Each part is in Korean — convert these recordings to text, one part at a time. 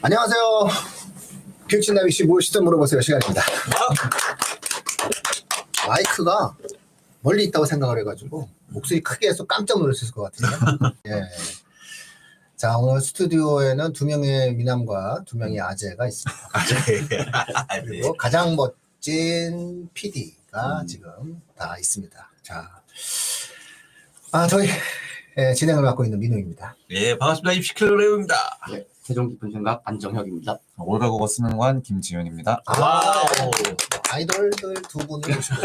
안녕하세요. 교육진담 이씨 무엇이든 물어보세요 시간입니다. 마이크가 멀리 있다고 생각을 해가지고 목소리 크게 해서 깜짝 놀랐을 것 같은데. 예. 자, 오늘 스튜디오에는 2명의 미남과 2명의 아재가 있습니다. 그리고 가장 멋진 PD가 지금 다 있습니다. 자, 저희 진행을 맡고 있는 민우입니다. 예, 반갑습니다. 입시킬러 레오입니다. 네, 세종 깊은 생각 안정혁입니다. 올가국어 쓰는 관 김지윤입니다. 와우. 아이돌들 두 분을 모시고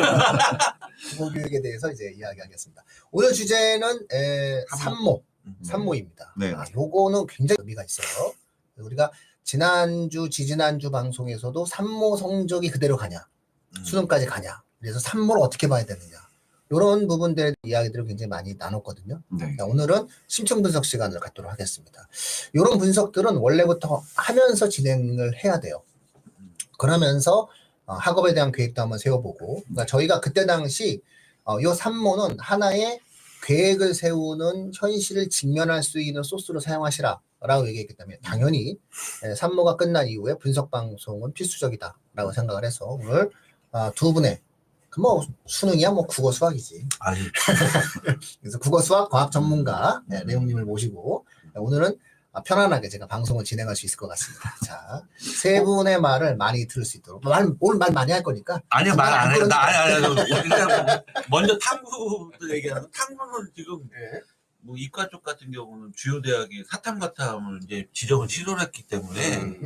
국어 교육에 대해서 이제 이야기하겠습니다. 오늘 주제는 산모입니다. 네. 요거는 굉장히 의미가 있어요. 우리가 지난주, 지지난주 방송에서도 산모 성적이 그대로 가냐, 수능까지 가냐, 그래서 산모를 어떻게 봐야 되느냐, 이런 부분들의 이야기들을 굉장히 많이 나눴거든요. 네. 오늘은 심층 분석 시간을 갖도록 하겠습니다. 이런 분석들은 원래부터 하면서 진행을 해야 돼요. 그러면서 학업에 대한 계획도 한번 세워보고, 그러니까 저희가 그때 당시 이 산모는 하나의 계획을 세우는 현실을 직면할 수 있는 소스로 사용하시라 라고 얘기했기 때문에 당연히 산모가 끝난 이후에 분석 방송은 필수적이다 라고 생각을 해서 오늘 두 분의 뭐 수능이야 뭐 국어 수학이지. 그래서 국어 수학 과학 전문가 레옹님을 모시고 오늘은 편안하게 제가 방송을 진행할 수 있을 것 같습니다. 자, 세 분의 말을 많이 들을 수 있도록 오늘 말 많이 할 거니까. 아니요, 말 안 해요. 일단 먼저 탐구도 얘기하는 탐구는 지금 뭐 이과 쪽 같은 경우는 주요 대학이 사탐과탐을 이제 지정을 취소를 했기 때문에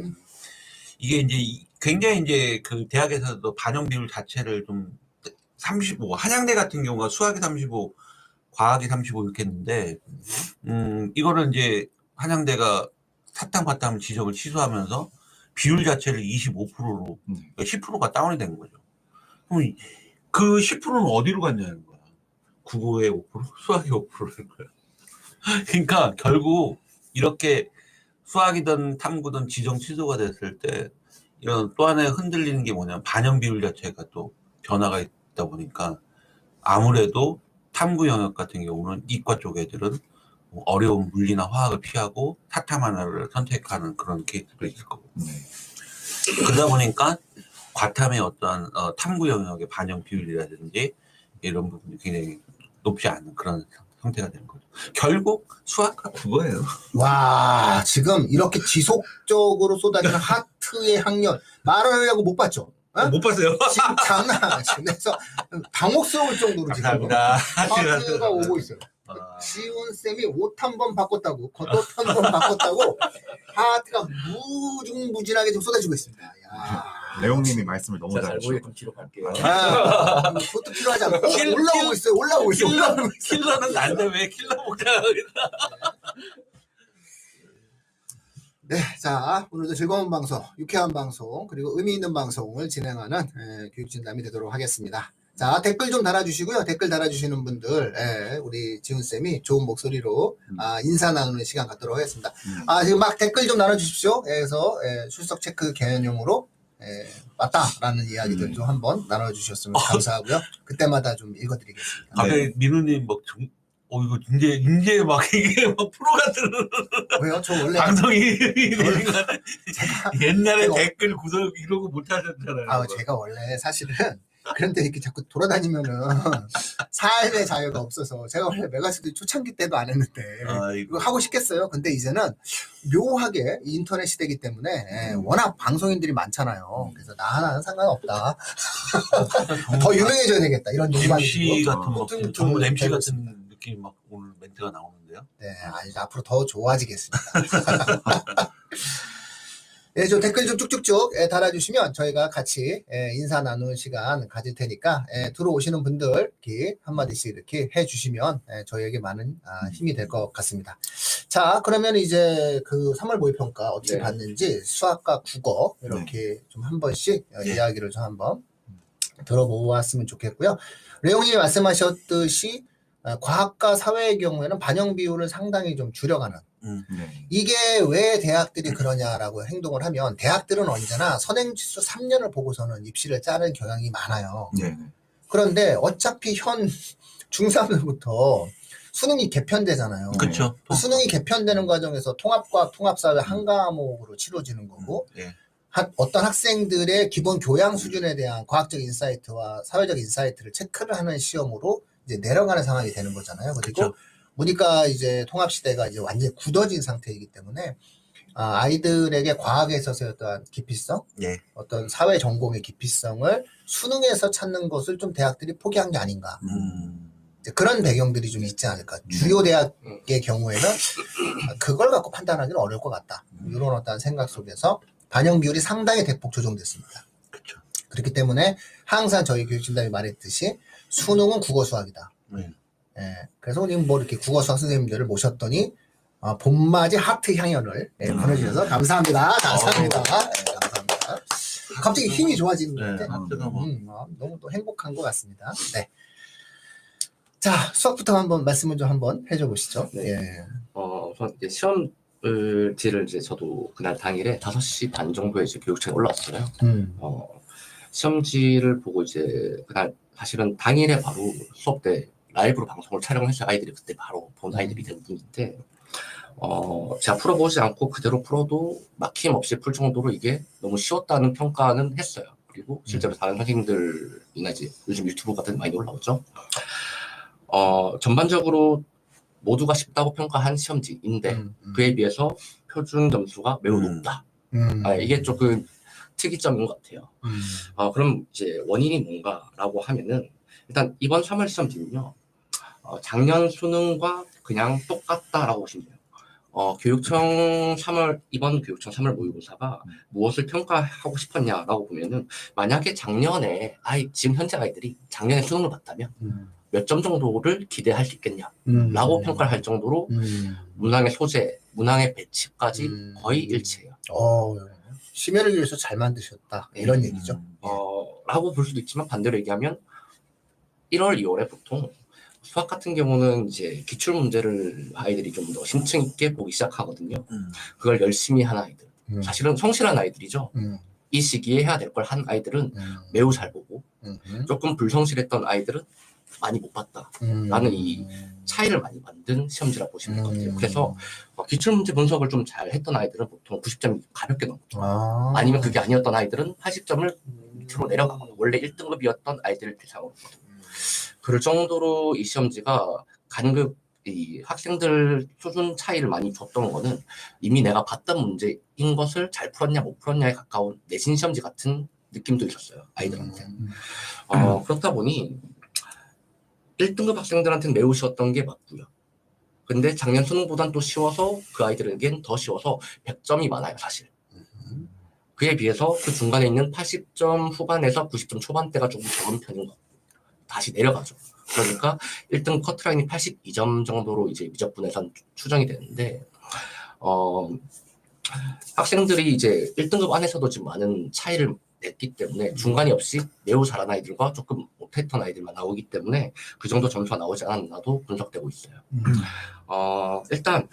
이게 이제 굉장히 이제 그 대학에서도 반영 비율 자체를 좀 35, 한양대 같은 경우가 수학이 35, 과학이 35 이렇게 했는데, 이거는 이제 한양대가 사탐과탐 지정을 취소하면서 비율 자체를 25%로, 10%가 다운이 된 거죠. 그럼 그 10%는 어디로 갔냐는 거야. 국어의 5%, 수학의 5%인 거야. 그러니까 결국 이렇게 수학이든 탐구든 지정 취소가 됐을 때, 이런 또 하나의 흔들리는 게 뭐냐면 반영 비율 자체가 또 변화가 있다 보니까 아무래도 탐구 영역 같은 경우는 이과 쪽 애들은 어려운 물리나 화학을 피하고 사탐 하나를 선택하는 그런 케이스도 있을 거고. 그러다 보니까 과탐의 어떠한 탐구 영역의 반영 비율이라든지 이런 부분이 굉장히 높지 않은 그런 형태가 되는 거죠. 결국 수학과 국어예요. 와, 지금 이렇게 지속적으로 쏟아지는 하트의 학년 말을 하려고 못 봤죠? 못 봤어요. 지금 장난 아니죠. 그래서 당혹스러울 정도로 지금 감사합니다. 하트가 오고 있어요. 지훈 쌤이 옷 한 번 바꿨다고, 겉옷 한 번 바꿨다고 하트가 무궁무진하게 좀 쏟아지고 있습니다. 야. 레옹님이 말씀을 너무 자, 잘하시고 좀 뒤로 갈게요. 그것도 필요하지 않고 올라오고 있어요. 올라오고 있어요. 킬러는 난데 왜 킬러 못하겠다. 네, 자, 오늘도 즐거운 방송, 유쾌한 방송, 그리고 의미 있는 방송을 진행하는 교육진담이 되도록 하겠습니다. 자, 댓글 좀 달아주시고요. 댓글 달아주시는 분들, 우리 지훈쌤이 좋은 목소리로 인사 나누는 시간 갖도록 하겠습니다. 지금 막 댓글 좀 나눠주십시오. 그래서 출석 체크 개념으로 맞다라는 이야기들 좀 한번 나눠주셨으면 감사하고요. 그때마다 좀 읽어드리겠습니다. 아까 민우님 막 이거 이제 막 이게 막 프로 같은 왜요? 저 원래 방송이 옛날에 제가- 댓글 구독 이러고 못 하셨잖아요. 제가 원래 사실은 그런데 이렇게 자꾸 돌아다니면은 삶의 자유가 없어서 제가 원래 메가스터디 초창기 때도 안 했는데 이거 하고 싶겠어요. 근데 이제는 묘하게 인터넷 시대이기 때문에 워낙 방송인들이 많잖아요. 그래서 나 하나는 상관없다. 더 유명해져야 되겠다. 이런 욕망이 MC 들고. 같은 뭐 좀 전문 MC 되고 같은 있습니다. 느낌 막 오늘 멘트가 나오는데요. 네, 앞으로 더 좋아지겠습니다. 네, 좀 댓글 좀 쭉쭉쭉 달아주시면 저희가 같이 인사 나누는 시간 가질 테니까 들어오시는 분들 이렇게 한마디씩 이렇게 해주시면 저희에게 많은 힘이 될 것 같습니다. 자, 그러면 이제 그 3월 모의평가 어떻게 봤는지 수학과 국어 이렇게 좀 한 번씩 이야기를 좀 한번 들어보았으면 좋겠고요. 레옹님이 말씀하셨듯이 과학과 사회의 경우에는 반영 비율을 상당히 좀 줄여가는 이게 왜 대학들이 그러냐라고 행동을 하면 대학들은 언제나 선행지수 3년을 보고서는 입시를 짜는 경향이 많아요. 그런데 어차피 현 중3부터 수능이 개편되잖아요. 그렇죠. 수능이 개편되는 과정에서 통합과학, 통합사회 한 과목으로 치러지는 거고 예. 어떤 학생들의 기본 교양 수준에 대한 과학적 인사이트와 사회적 인사이트를 체크를 하는 시험으로 이제 내려가는 상황이 되는 거잖아요. 그리고 그쵸. 보니까 이제 통합시대가 이제 완전히 굳어진 상태이기 때문에 아이들에게 과학에 있어서의 어떤 깊이성, 예. 어떤 사회 전공의 깊이성을 수능에서 찾는 것을 좀 대학들이 포기한 게 아닌가. 이제 그런 배경들이 좀 있지 않을까. 주요 대학의 경우에는 그걸 갖고 판단하기는 어려울 것 같다. 이런 어떤 생각 속에서 반영 비율이 상당히 대폭 조정됐습니다. 그렇죠. 그렇기 때문에 항상 저희 교육진담이 말했듯이 수능은 국어 수학이다. 예, 그래서 지금 뭐 이렇게 국어 수학 선생님들을 모셨더니 봄맞이 하트 향연을 보내주셔서 감사합니다. 감사합니다. 감사합니다. 갑자기 힘이 좋아지는 것 네, 같아. 하트가 뭐. 너무 또 행복한 것 같습니다. 네. 자, 수학부터 한번 말씀을 좀 한번 해줘 보시죠. 네. 예. 우선 이제 시험지를 이제 저도 그날 당일에 5시 반 정도에 이제 교육청에 올라왔어요. 시험지를 보고 이제 그날 사실은 당일에 바로 수업 때 라이브로 방송을 촬영해서 아이들이 그때 바로 본 아이들이 대부분인데 제가 풀어보지 않고 그대로 풀어도 막힘없이 풀 정도로 이게 너무 쉬웠다는 평가는 했어요. 그리고 실제로 다른 선생님들이나 이제 요즘 유튜브 같은 데 많이 올라오죠. 전반적으로 모두가 쉽다고 평가한 시험지인데 그에 비해서 표준 점수가 매우 높다. 이게 조금 특이점인 것 같아요. 그럼 이제 원인이 뭔가라고 하면은 일단 이번 3월 시험지는요. 작년 수능과 그냥 똑같다라고 보시면 돼요. 이번 교육청 3월 모의고사가 무엇을 평가하고 싶었냐라고 보면은 만약에 작년에 지금 현재 아이들이 작년에 수능을 봤다면 몇 점 정도를 기대할 수 있겠냐라고 평가를 할 정도로 문항의 소재, 문항의 배치까지 거의 일치해요. 심혈을 기울여서 잘 만드셨다 이런 얘기죠. 라고 볼 수도 있지만 반대로 얘기하면 1월, 2월에 보통 수학 같은 경우는 이제 기출 문제를 아이들이 좀 더 심층 있게 보기 시작하거든요. 그걸 열심히 한 아이들, 사실은 성실한 아이들이죠. 이 시기에 해야 될 걸 한 아이들은 매우 잘 보고 조금 불성실했던 아이들은 많이 못 봤다라는 이 차이를 많이 만든 시험지라 보시면 될 것 같아요. 그래서 기출 문제 분석을 좀 잘 했던 아이들은 보통 90점이 가볍게 넘고 아니면 그게 아니었던 아이들은 80점을 밑으로 내려가거나 원래 1등급이었던 아이들을 대상으로 그럴 정도로 이 시험지가 간급 이 학생들 수준 차이를 많이 줬던 거는 이미 내가 봤던 문제인 것을 잘 풀었냐 못 풀었냐에 가까운 내신 시험지 같은 느낌도 있었어요 아이들한테. 그렇다 보니 1등급 학생들한테는 매우 쉬웠던 게 맞고요. 근데 작년 수능보단 또 쉬워서 그 아이들에겐 더 쉬워서 100점이 많아요 사실. 그에 비해서 그 중간에 있는 80점 후반에서 90점 초반대가 조금 적은 편인 것 같아요. 다시 내려가죠. 그러니까 1등 커트라인이 82점 정도로 이제 미적분에선 추정이 되는데 학생들이 이제 1등급 안에서도 지금 많은 차이를 냈기 때문에 중간이 없이 매우 잘한 아이들과 조금 못했던 아이들만 나오기 때문에 그 정도 점수가 나오지 않았나도 분석되고 있어요. 일단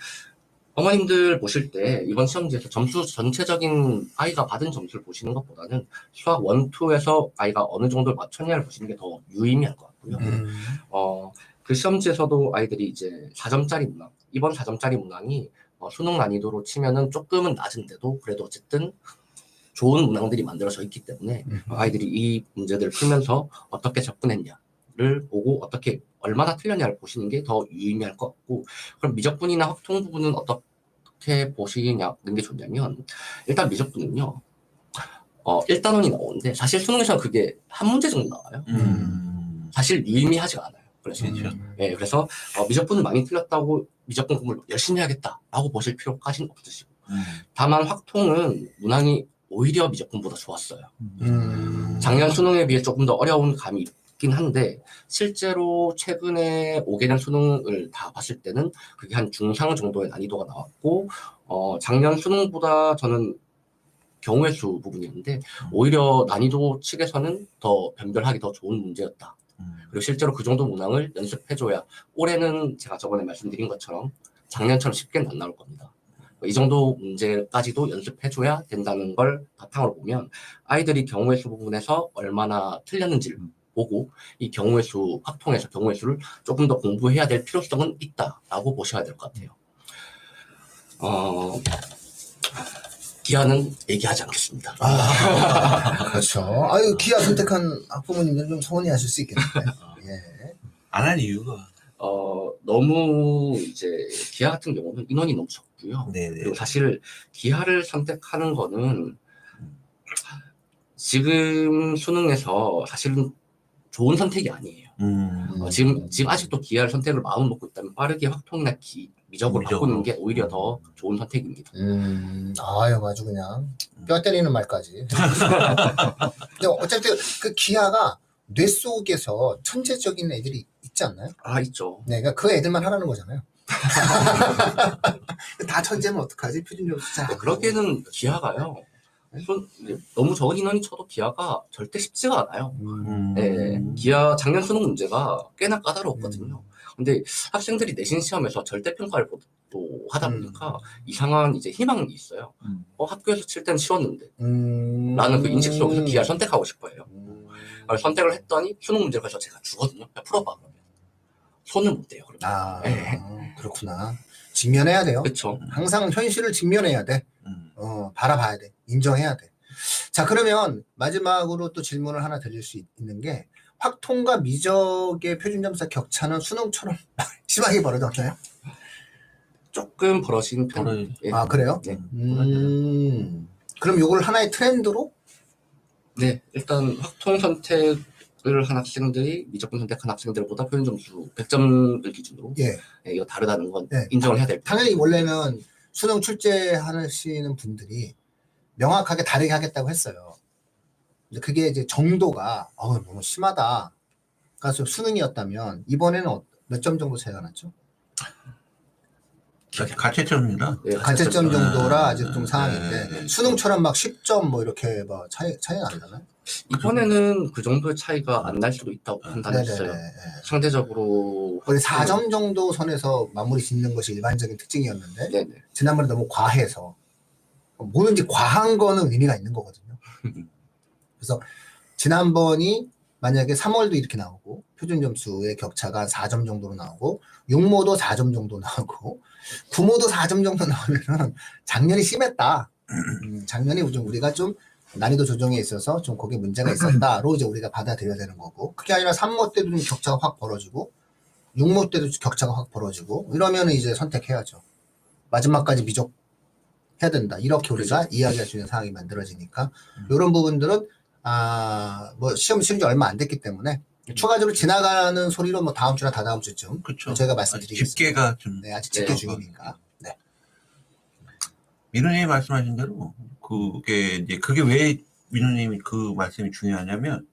어머님들 보실 때 이번 시험지에서 점수 전체적인 아이가 받은 점수를 보시는 것보다는 수학 1, 2에서 아이가 어느 정도 맞췄냐를 보시는 게 더 유의미할 것 같고요. 그 시험지에서도 아이들이 이제 4점짜리 문항, 이번 4점짜리 문항이 수능 난이도로 치면은 조금은 낮은데도 그래도 어쨌든 좋은 문항들이 만들어져 있기 때문에 아이들이 이 문제들을 풀면서 어떻게 접근했냐를 보고 어떻게 얼마나 틀렸냐를 보시는 게 더 유의미할 것 같고 그럼 미적분이나 확통 부분은 어떻게 보시냐는 게 좋냐면 일단 미적분은요 1단원이 나오는데 사실 수능에서는 그게 한 문제 정도 나와요. 사실 유의미하지가 않아요. 그래서 네, 그래서 미적분을 많이 틀렸다고 미적분 공부를 열심히 해야겠다라고 보실 필요까지는 없으시고 다만 확통은 문항이 오히려 미적분보다 좋았어요. 작년 수능에 비해 조금 더 어려운 감이 있긴 한데 실제로 최근에 오게 된 수능을 다 봤을 때는 그게 한 중상 정도의 난이도가 나왔고 작년 수능보다 저는 경우의 수 부분이었는데 오히려 난이도 측에서는 더 변별하기 더 좋은 문제였다. 그리고 실제로 그 정도 문항을 연습해줘야 올해는 제가 저번에 말씀드린 것처럼 작년처럼 쉽게는 안 나올 겁니다. 이 정도 문제까지도 연습해줘야 된다는 걸 바탕으로 보면 아이들이 경우의 수 부분에서 얼마나 틀렸는지를 보고 이 경우의 수, 확통에서 경우의 수를 조금 더 공부해야 될 필요성은 있다라고 보셔야 될 것 같아요. 기아는 얘기하지 않겠습니다. 그렇죠. 아유, 기아 선택한 학부모님들 좀 서운해 하실 수 있겠는데. 예. 안 한 이유가. 너무 이제 기아 같은 경우는 인원이 너무 적고요. 네네. 그리고 사실 기아를 선택하는 거는 지금 수능에서 사실은 좋은 선택이 아니에요. 지금 아직도 기아를 선택을 마음 먹고 있다면 빠르게 확통이나 미적으로 바꾸는 게 오히려 더 좋은 선택입니다. 아유, 아주 그냥 뼈 때리는 말까지. 근데 어차피 그 기아가 뇌 속에서 천재적인 애들이 있지 않나요? 있죠. 네, 그러니까 그 애들만 하라는 거잖아요. 다 천재면 어떡하지? 표준점수 잘. 그러기에는 기아가요. 너무 적은 인원이 쳐도 기아가 절대 쉽지가 않아요. 네, 기아 작년 수능 문제가 꽤나 까다로웠거든요. 근데 학생들이 내신 시험에서 절대 평가를 또 하다 보니까 이상한 이제 희망이 있어요. 학교에서 칠 땐 쉬웠는데 라는 그 인식 속에서 기아를 선택하고 싶어요. 선택을 했더니 수능 문제를 그래서 제가 주거든요. 그냥 풀어봐 그러면 손을 못 대요. 그러면. 네. 그렇구나. 직면해야 돼요. 그렇죠. 항상 현실을 직면해야 돼. 바라봐야 돼. 인정해야 돼. 자, 그러면 마지막으로 또 질문을 하나 드릴 수 있는 게 확통과 미적의 표준점수 격차는 수능처럼 심하게 벌어졌나요? 조금 벌어진 편. 예. 아, 그래요? 네. 그럼 이걸 하나의 트렌드로? 네, 일단 확통 선택을 한 학생들이 미적분 선택한 학생들보다 표준 점수 100점을 기준으로 이거 다르다는 건 인정을 해야 될 거예요. 당연히 원래는 수능 출제하시는 분들이 명확하게 다르게 하겠다고 했어요. 근데 그게 이제 정도가 너무 심하다. 그래서 수능이었다면 이번에는 몇 점 정도 차이가 났죠? 가채점입니다. 네, 가채점 정도라 아직 좀 상황인데 수능처럼 막 10점 뭐 이렇게 막 차이가 안 나나요? 이번에는 그 정도의 차이가 안 날 수도 있다고 판단했어요. 상대적으로 원래 4점 정도 선에서 마무리 짓는 것이 일반적인 특징이었는데 지난번에 너무 과해서 뭐든지 과한 거는 의미가 있는 거거든요. 그래서 지난번이 만약에 3월도 이렇게 나오고 표준 점수의 격차가 4점 정도로 나오고 육모도 4점 정도 나오고 구모도 4점 정도 나오면은 작년이 심했다. 작년이 좀 우리가 좀 난이도 조정에 있어서 좀 거기에 문제가 있었다로 이제 우리가 받아들여야 되는 거고, 그게 아니라 3모 때도 좀 격차가 확 벌어지고 6모 때도 격차가 확 벌어지고 이러면은 이제 선택해야죠. 마지막까지 미적 해야 된다. 이렇게 우리가 이야기할 수 있는 상황이 만들어지니까 이런 부분들은 뭐 시험 치른 지 얼마 안 됐기 때문에 추가적으로 지나가는 소리로 뭐 다음 주나 다다음 주쯤 저희가 말씀드리겠습니다. 집계가 좀 아직 집계 중이니까. 네. 민우님이 말씀하신 대로 그게 왜 민우님이 그 말씀이 중요하냐면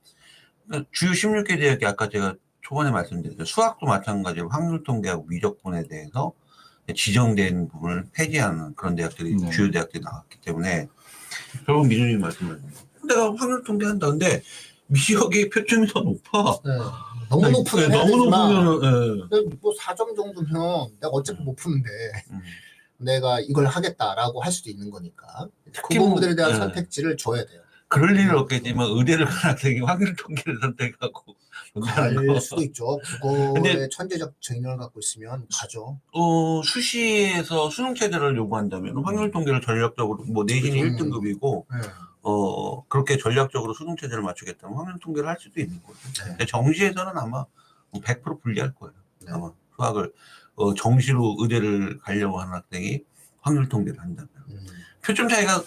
주요 16개 대학이 아까 제가 초반에 말씀드렸죠. 수학도 마찬가지로 확률 통계하고 미적분에 대해서 지정된 부분을 폐지하는 그런 대학들이 주요 대학들이 나왔기 때문에 결국 민우님이 말씀하신 내가 확률 통계한다. 근데 미적의 표점이 더 높아. 너무 높으면 너무 높으면 뭐 4점 정도면 내가 어차피 못 푸는데 내가 이걸 하겠다라고 할 수도 있는 거니까 그 부분들에 대한 선택지를 줘야 돼요. 그럴 일은 없겠지만 의대를 간 학생이 확률 통계를 선택하고 갈 수도 있죠. 국어에 천재적 재능을 갖고 있으면 가죠. 수시에서 수능 체제를 요구한다면 확률 통계를 전략적으로 뭐 내신이 1등급이고 그렇게 전략적으로 수능 체제를 맞추겠다면 확률 통계를 할 수도 있는 거죠. 근데 정시에서는 아마 100% 불리할 거예요. 아마 수학을 정시로 의대를 가려고 하는 학생이 확률 통계를 한다면 표점 차이가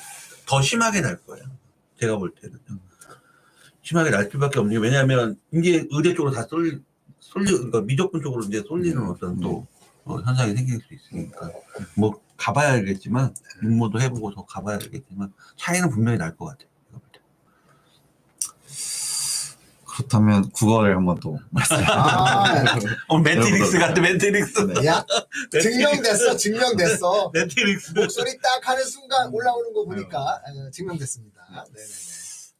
더 심하게 날 거예요. 제가 볼 때는 심하게 날 수밖에 없는 게 왜냐하면 이제 의대 쪽으로 다 그러니까 미적분 쪽으로 이제 쏠리는 어떤 또 현상이 생길 수 있으니까 뭐 가봐야 알겠지만 육모도 해보고 더 가봐야 알겠지만 차이는 분명히 날 것 같아요. 그렇다면 국어를 한번 또 매트릭스 같은 매트릭스. 야, 증명됐어. 매트릭스. 목소리 딱 하는 순간 올라오는 거 보니까 증명됐습니다. 네네네.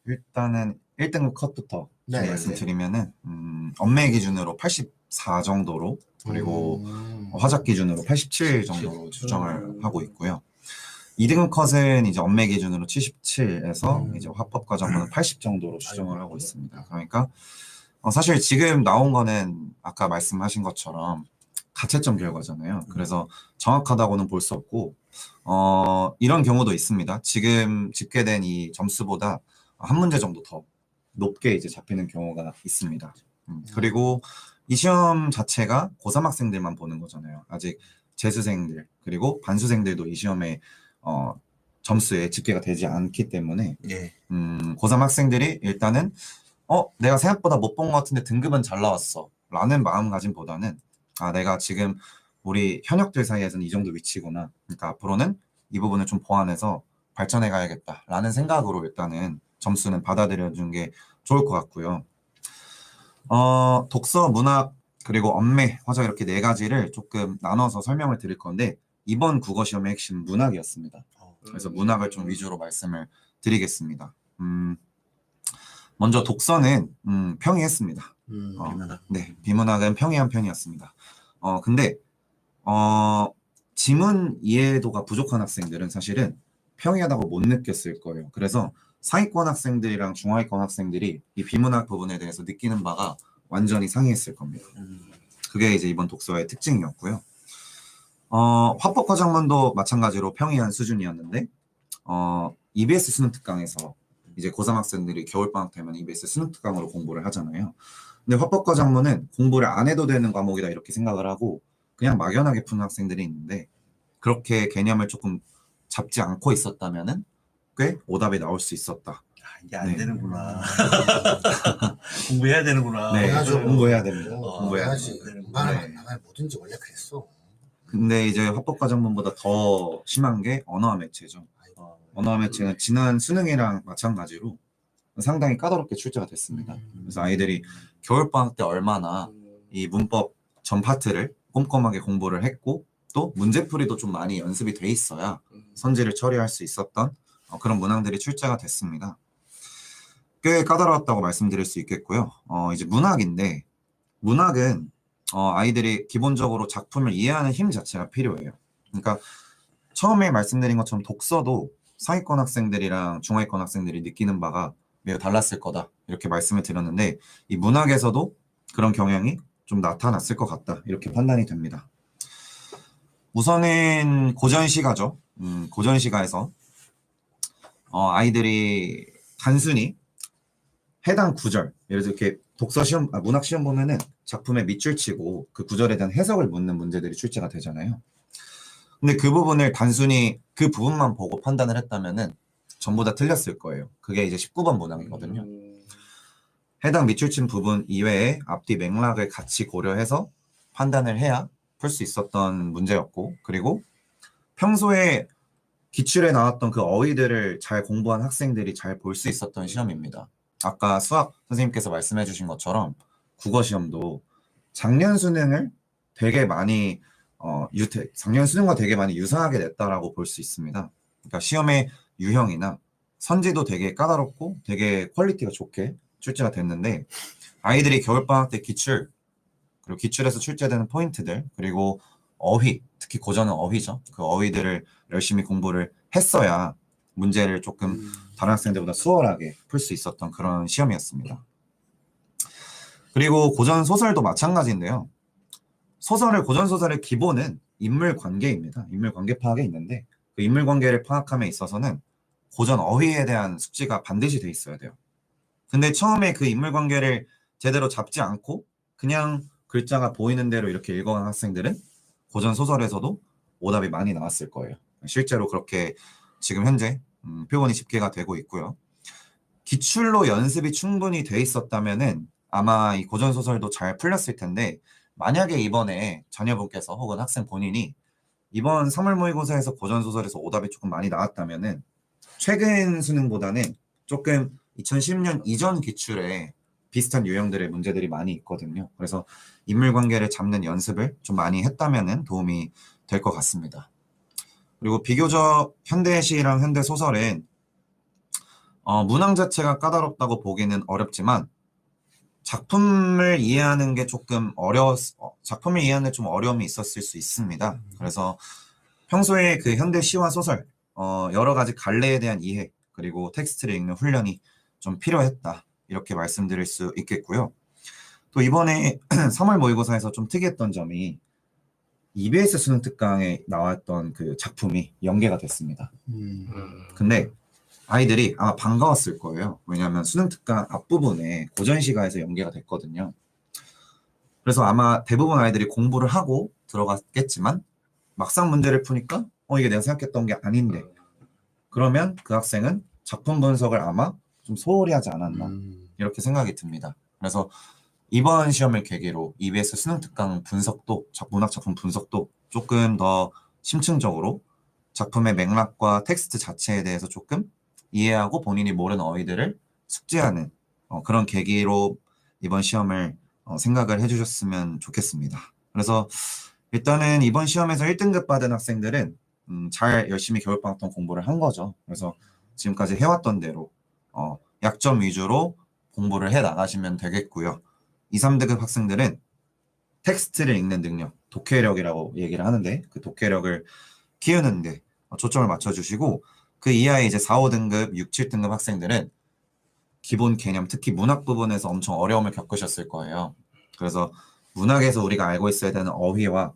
일단은 1등급 컷부터 네, 말씀드리면은 엄매 기준으로 84 정도로 그리고 화작 기준으로 87 정도로 추정을 하고 있고요. 2등급 컷은 이제 엄매 기준으로 77에서 이제 화법 과정은 80 정도로 추정을 하고 있습니다. 그러니까 사실 지금 나온 거는 아까 말씀하신 것처럼 가채점 결과잖아요. 그래서 정확하다고는 볼 수 없고, 이런 경우도 있습니다. 지금 집계된 이 점수보다 한 문제 정도 더 높게 이제 잡히는 경우가 있습니다. 그리고 이 시험 자체가 고3 학생들만 보는 거잖아요. 아직 재수생들, 그리고 반수생들도 이 시험에, 점수에 집계가 되지 않기 때문에, 예. 고3 학생들이 일단은, 내가 생각보다 못 본 것 같은데 등급은 잘 나왔어. 라는 마음가짐보다는, 내가 지금 우리 현역들 사이에서는 이 정도 위치구나. 그러니까 앞으로는 이 부분을 좀 보완해서 발전해 가야겠다. 라는 생각으로 일단은 점수는 받아들여준 게 좋을 것 같고요. 독서, 문학, 그리고 언매, 화작 이렇게 네 가지를 조금 나눠서 설명을 드릴 건데, 이번 국어 시험의 핵심은 문학이었습니다. 그래서 문학을 좀 위주로 말씀을 드리겠습니다. 먼저 독서는 평이했습니다. 비문학. 네, 비문학은 평이한 편이었습니다. 근데 지문 이해도가 부족한 학생들은 사실은 평이하다고 못 느꼈을 거예요. 그래서 상위권 학생들이랑 중하위권 학생들이 이 비문학 부분에 대해서 느끼는 바가 완전히 상이했을 겁니다. 그게 이제 이번 독서의 특징이었고요. 화법 화작문도 마찬가지로 평이한 수준이었는데, EBS 수능 특강에서 이제 고3 학생들이 겨울방학 되면 EBS 수능 특강으로 공부를 하잖아요. 근데 화법 화작문은 공부를 안 해도 되는 과목이다 이렇게 생각을 하고 그냥 막연하게 푸는 학생들이 있는데, 그렇게 개념을 조금 잡지 않고 있었다면은 꽤 오답이 나올 수 있었다. 이게 안 네. 되는구나. 공부해야 되는구나. 네, 해야죠. 공부해야 됩니다. 공부해야지. 네. 공부하는 건 나가야 뭐든지 원래 그랬어. 근데 이제 화법 과정문보다 더 심한 게 언어와 매체죠. 언어와 매체는 지난 수능이랑 마찬가지로 상당히 까다롭게 출제가 됐습니다. 그래서 아이들이 겨울방학 때 얼마나 이 문법 전 파트를 꼼꼼하게 공부를 했고, 또 문제풀이도 좀 많이 연습이 돼 있어야 선지를 처리할 수 있었던 그런 문항들이 출제가 됐습니다. 꽤 까다로웠다고 말씀드릴 수 있겠고요. 이제 문학인데, 문학은 아이들이 기본적으로 작품을 이해하는 힘 자체가 필요해요. 그러니까 처음에 말씀드린 것처럼 독서도 상위권 학생들이랑 중하위권 학생들이 느끼는 바가 매우 달랐을 거다 이렇게 말씀을 드렸는데, 이 문학에서도 그런 경향이 좀 나타났을 것 같다 이렇게 판단이 됩니다. 우선은 고전시가죠. 고전시가에서 아이들이 단순히 해당 구절, 예를 들어 이렇게 독서 시험, 문학 시험 보면은 작품에 밑줄 치고 그 구절에 대한 해석을 묻는 문제들이 출제가 되잖아요. 근데 그 부분을 단순히 그 부분만 보고 판단을 했다면은 전부 다 틀렸을 거예요. 그게 이제 19번 문항이거든요. 해당 밑줄 친 부분 이외에 앞뒤 맥락을 같이 고려해서 판단을 해야 풀 수 있었던 문제였고, 그리고 평소에 기출에 나왔던 그 어휘들을 잘 공부한 학생들이 잘 볼 수 있었던 시험입니다. 아까 수학 선생님께서 말씀해 주신 것처럼 국어 시험도 작년 수능을 되게 많이 작년 수능과 되게 많이 유사하게 냈다라고 볼 수 있습니다. 그러니까 시험의 유형이나 선지도 되게 까다롭고 되게 퀄리티가 좋게 출제가 됐는데, 아이들이 겨울방학 때 기출, 그리고 기출에서 출제되는 포인트들, 그리고 어휘, 특히 고전은 어휘죠. 그 어휘들을 열심히 공부를 했어야 문제를 조금 다른 학생들보다 수월하게 풀 수 있었던 그런 시험이었습니다. 그리고 고전 소설도 마찬가지인데요. 고전 소설의 기본은 인물 관계입니다. 인물 관계 파악에 있는데, 그 인물 관계를 파악함에 있어서는 고전 어휘에 대한 숙지가 반드시 돼 있어야 돼요. 근데 처음에 그 인물 관계를 제대로 잡지 않고 그냥 글자가 보이는 대로 이렇게 읽어간 학생들은 고전 소설에서도 오답이 많이 나왔을 거예요. 실제로 그렇게 지금 현재 표본이 집계가 되고 있고요. 기출로 연습이 충분히 돼 있었다면은 아마 이 고전 소설도 잘 풀렸을 텐데, 만약에 이번에 자녀분께서 혹은 학생 본인이 이번 3월 모의고사에서 고전 소설에서 오답이 조금 많이 나왔다면은 최근 수능보다는 조금 2010년 이전 기출에 비슷한 유형들의 문제들이 많이 있거든요. 그래서 인물관계를 잡는 연습을 좀 많이 했다면은 도움이 될 것 같습니다. 그리고 비교적 현대시랑 현대소설은 문항 자체가 까다롭다고 보기는 어렵지만 작품을 이해하는 게 조금 작품을 이해하는 데 좀 어려움이 있었을 수 있습니다. 그래서 평소에 그 현대 시와 소설 여러 가지 갈래에 대한 이해, 그리고 텍스트를 읽는 훈련이 좀 필요했다 이렇게 말씀드릴 수 있겠고요. 또 이번에 3월 모의고사에서 좀 특이했던 점이 EBS 수능 특강에 나왔던 그 작품이 연계가 됐습니다. 근데 아이들이 아마 반가웠을 거예요. 왜냐하면 수능 특강 앞부분에 고전 시가에서 연계가 됐거든요. 그래서 아마 대부분 아이들이 공부를 하고 들어갔겠지만 막상 문제를 푸니까 이게 내가 생각했던 게 아닌데 그러면 그 학생은 작품 분석을 아마 좀 소홀히 하지 않았나 이렇게 생각이 듭니다. 그래서 이번 시험을 계기로 EBS 수능 특강 분석도 문학 작품 분석도 조금 더 심층적으로 작품의 맥락과 텍스트 자체에 대해서 조금 이해하고 본인이 모르는 어휘들을 숙지하는 그런 계기로 이번 시험을 생각을 해주셨으면 좋겠습니다. 그래서 일단은 이번 시험에서 1등급 받은 학생들은 잘 열심히 겨울방학 동안 공부를 한 거죠. 그래서 지금까지 해왔던 대로 약점 위주로 공부를 해 나가시면 되겠고요. 2, 3등급 학생들은 텍스트를 읽는 능력, 독해력이라고 얘기를 하는데 그 독해력을 키우는데 초점을 맞춰주시고 그 이하의 이제 4, 5등급, 6, 7등급 학생들은 기본 개념, 특히 문학 부분에서 엄청 어려움을 겪으셨을 거예요. 그래서 문학에서 우리가 알고 있어야 되는 어휘와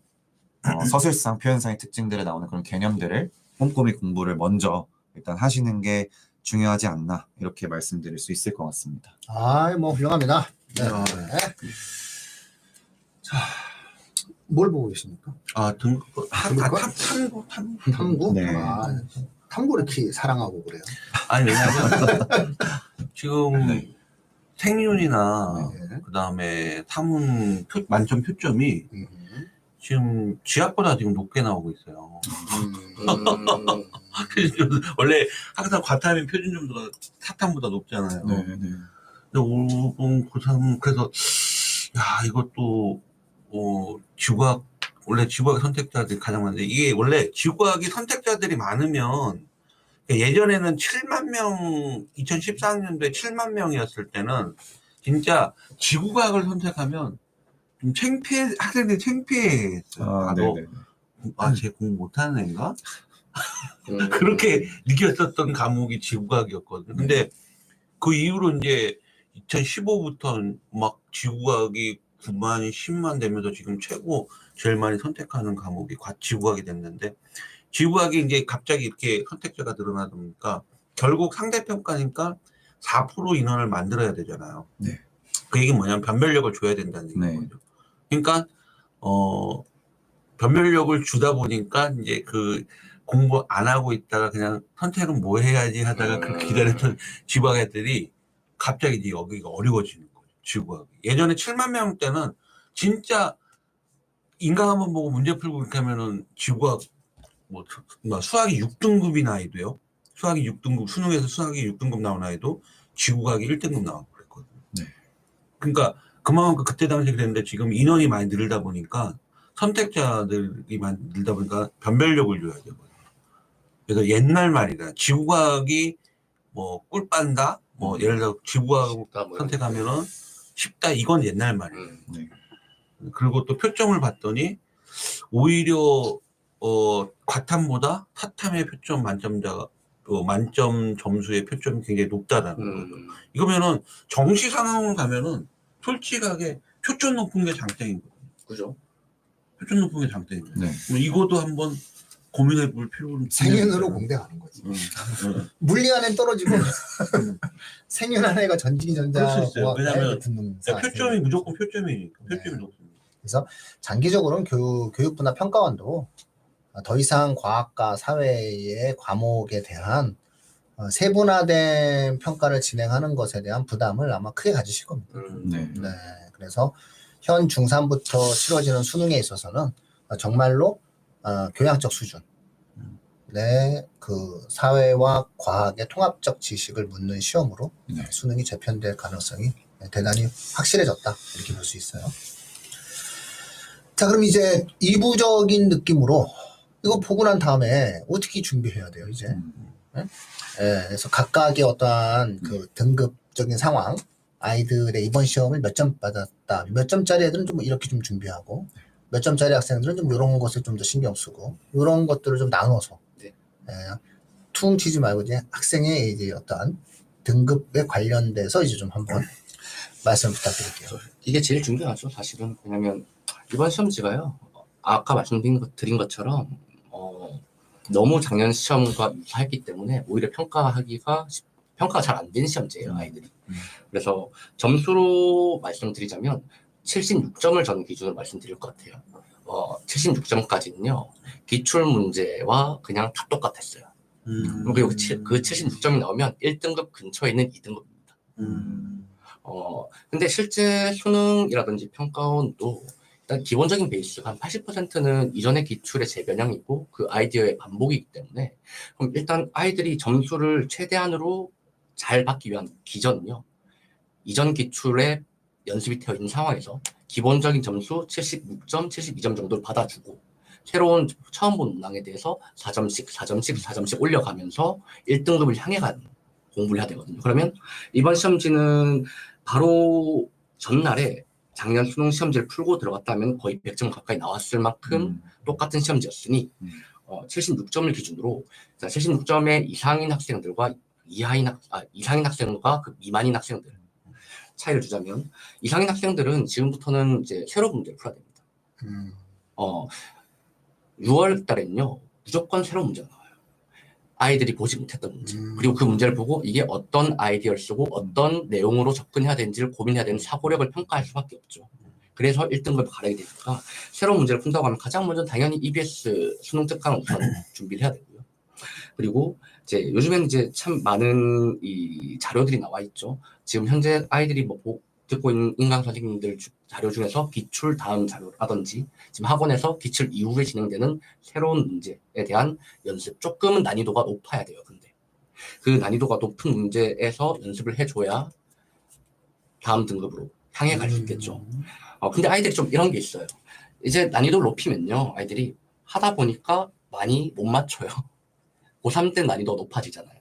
서술상, 표현상의 특징들에 나오는 그런 개념들을 꼼꼼히 공부를 먼저 일단 하시는 게 중요하지 않나 이렇게 말씀드릴 수 있을 것 같습니다. 뭐 훌륭합니다. 네. 자, 뭘 보고 계십니까? 등급 등급과? 탐구? 네. 탐구를 이렇게 사랑하고 그래요. 아니 왜냐면 지금 네. 생윤이나 네. 그다음에 탐문 만점 표점이 지금 지학보다 지금 높게 나오고 있어요. 원래 항상 과탐이 표준점수가 사탐보다 높잖아요. 네. 근데 5번 고3 그래서 야 이것도 지구학 원래 지구학 선택자들이 가장 많은데 이게 원래 지구학이 선택자들이 많으면 예전에는 7만 명 2014학년도에 7만 명이었을 때는 진짜 지구과학을 선택하면 좀 학생들이 창피했어요. 쟤 공부 못하는 애인가? 그렇게 느꼈었던 과목이 지구과학이었거든요. 근데 그 이후로 이제 2015부터 막 지구과학이 9만, 10만 되면서 지금 제일 많이 선택하는 과목이 지구과학이 됐는데 지구과학이 이제 갑자기 이렇게 선택자가 늘어나다 보니까 결국 상대평가니까 4% 인원을 만들어야 되잖아요. 네. 그 얘기는 뭐냐면 변별력을 줘야 된다는 얘기인 거죠. 그러니까 변별력을 주다 보니까 이제 그 공부 안 하고 있다가 그냥 선택은 뭐 해야지 하다가 그렇게 기다렸던 지구과학 애들이 갑자기 이제 여기가 어려워지는 거죠. 지구과학이. 예전에 7만 명 때는 진짜 인강 한번 보고 문제 풀고 이렇게 하면은 지구과학 수학이 6등급이 나이도요. 수학이 6등급, 수능에서 수학이 6등급 나온 아이도 지구과학이 1등급 나오고 그랬거든요. 네. 그러니까 그만큼 그때 당시에 그랬는데 지금 인원이 많이 늘다 보니까 선택자들이 많이 늘다 보니까 변별력을 줘야 되거든요. 그래서 옛날 말이다. 지구과학이 꿀 빤다? 예를 들어 지구과학 선택하면은 쉽다. 이건 옛날 말이에요. 네. 그리고 또 표점을 봤더니 오히려 과탐보다 사탐의 표점 만점자가 만점 점수의 표점이 굉장히 높다라는 거죠. 이거면은 정시 상황을 가면은 솔직하게 표점 높은 게 장땡이거든요. 그죠? 표점 높은 게 장땡이거든요. 네. 이것도 한번 고민해 볼 필요는 생윤으로 공대 가는 거지. 물리 안에 떨어지고 생윤 안에가 전진이 그럴 수 있어요. 왜냐면 붙는 표점이 무조건 표점이니까. 표점이 높습니다. 그래서 장기적으로는 교육부나 평가원도 더 이상 과학과 사회의 과목에 대한 세분화된 평가를 진행하는 것에 대한 부담을 아마 크게 가지실 겁니다. 네. 네, 그래서 현 중3부터 치러지는 수능에 있어서는 정말로 교양적 수준, 그 사회와 과학의 통합적 지식을 묻는 시험으로 네. 수능이 재편될 가능성이 대단히 확실해졌다 이렇게 볼 수 있어요. 자, 그럼 이제 2부적인 느낌으로 이거 보고 난 다음에 어떻게 준비해야 돼요, 이제? 네? 그래서 각각의 어떠한 그 등급적인 상황, 아이들의 이번 시험을 몇 점 받았다, 몇 점짜리 애들은 좀 이렇게 좀 준비하고, 몇 점짜리 학생들은 좀 이런 것을 좀 더 신경 쓰고, 이런 것들을 좀 나눠서, 퉁 치지 말고 이제 학생의 이제 어떠한 등급에 관련돼서 이제 좀 한번 말씀 부탁드릴게요. 이게 제일 중요하죠, 사실은. 왜냐면 이번 시험지가요, 아까 말씀드린 것처럼 너무 작년 시험과 유사했기 때문에 오히려 평가가 잘 안 된 시험지예요, 아이들이. 그래서 점수로 말씀드리자면 76점을 저는 기준으로 말씀드릴 것 같아요. 76점까지는요, 기출 문제와 그냥 다 똑같았어요. 그리고 그 76점이 나오면 1등급 근처에 있는 2등급입니다. 근데 실제 수능이라든지 평가원도 일단 기본적인 베이스가 한 80%는 이전의 기출의 재변형이고 그 아이디어의 반복이기 때문에, 그럼 일단 아이들이 점수를 최대한으로 잘 받기 위한 기전은요, 이전 기출에 연습이 되어 있는 상황에서 기본적인 점수 76점, 72점 정도를 받아주고 새로운 처음 본 문항에 대해서 4점씩 올려가면서 1등급을 향해 가는 공부를 해야 되거든요. 그러면 이번 시험지는 바로 전날에 작년 수능 시험지를 풀고 들어갔다면 거의 100점 가까이 나왔을 만큼 똑같은 시험지였으니 76점을 기준으로 76점의 이상인 학생들과 이상인 학생과 그 미만인 학생들 차이를 두자면, 이상인 학생들은 지금부터는 이제 새로 문제를 풀어야 됩니다. 6월 달에는요, 무조건 새로운 문제가 나와요. 아이들이 보지 못했던 문제. 그리고 그 문제를 보고 이게 어떤 아이디어를 쓰고 어떤 내용으로 접근해야 되는지를 고민해야 되는 사고력을 평가할 수밖에 없죠. 그래서 1등급을 가려야 되니까 새로운 문제를 푼다고 하면 가장 먼저 당연히 EBS 수능 특강 우선 준비를 해야 되고요. 그리고 이제 요즘에는 이제 참 많은 이 자료들이 나와 있죠. 지금 현재 아이들이 듣고 있는 인강 선생님들 자료 중에서 기출 다음 자료라든지 지금 학원에서 기출 이후에 진행되는 새로운 문제에 대한 연습, 조금은 난이도가 높아야 돼요. 근데 그 난이도가 높은 문제에서 연습을 해줘야 다음 등급으로 향해 갈 수 있겠죠. 근데 아이들이 좀 이런 게 있어요. 이제 난이도를 높이면요, 아이들이 하다 보니까 많이 못 맞춰요. 고3 때 난이도가 높아지잖아요.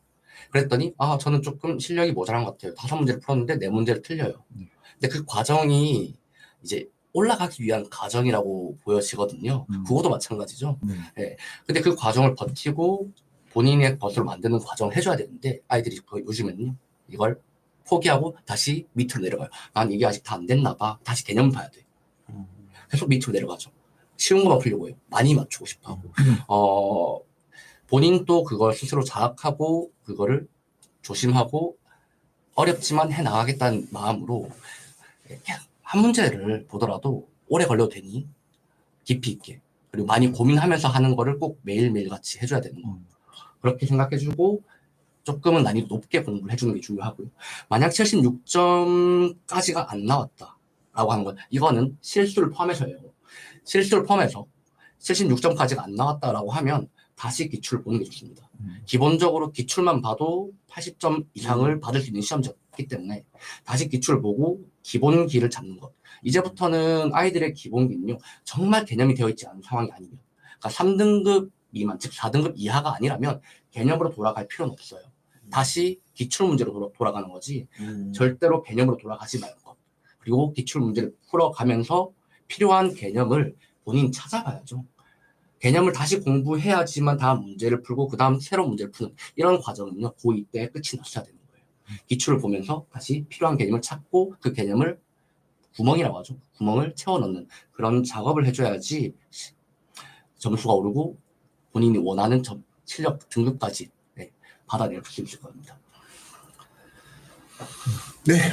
그랬더니 저는 조금 실력이 모자란 것 같아요. 5문제를 풀었는데 4문제를 틀려요. 근데 그 과정이 이제 올라가기 위한 과정이라고 보여지거든요. 국어도 마찬가지죠. 네. 근데 그 과정을 버티고 본인의 것으로 만드는 과정을 해줘야 되는데, 아이들이 요즘에는 이걸 포기하고 다시 밑으로 내려가요. 난 이게 아직 다 안 됐나 봐. 다시 개념 봐야 돼. 계속 밑으로 내려가죠. 쉬운 것만 풀려고 해요. 많이 맞추고 싶어 하고. 본인도 그걸 스스로 자학하고 그거를 조심하고 어렵지만 해나가겠다는 마음으로 한 문제를 보더라도 오래 걸려도 되니 깊이 있게, 그리고 많이 고민하면서 하는 거를 꼭 매일매일 같이 해줘야 되는 거. 그렇게 생각해주고 조금은 난이도 높게 공부를 해주는 게 중요하고요. 만약 76점까지가 안 나왔다라고 하는 건 이거는 실수를 포함해서예요. 실수를 포함해서 76점까지가 안 나왔다라고 하면 다시 기출을 보는 게 좋습니다. 기본적으로 기출만 봐도 80점 이상을 받을 수 있는 시험지였기 때문에 다시 기출을 보고 기본기를 잡는 것. 이제부터는 아이들의 기본기는요, 정말 개념이 되어 있지 않은 상황이 아니면, 그러니까 3등급 미만, 즉 4등급 이하가 아니라면 개념으로 돌아갈 필요는 없어요. 다시 기출 문제로 돌아가는 거지 절대로 개념으로 돌아가지 말 것. 그리고 기출 문제를 풀어가면서 필요한 개념을 본인 찾아봐야죠. 개념을 다시 공부해야지만 다음 문제를 풀고 그 다음 새로운 문제를 푸는 이런 과정은요, 고2 때 끝이 났어야 되는 거예요. 기출을 보면서 다시 필요한 개념을 찾고 그 개념을 구멍이라고 하죠. 구멍을 채워 넣는 그런 작업을 해줘야지 점수가 오르고 본인이 원하는 실력 등급까지 받아낼 수 있을 겁니다. 네,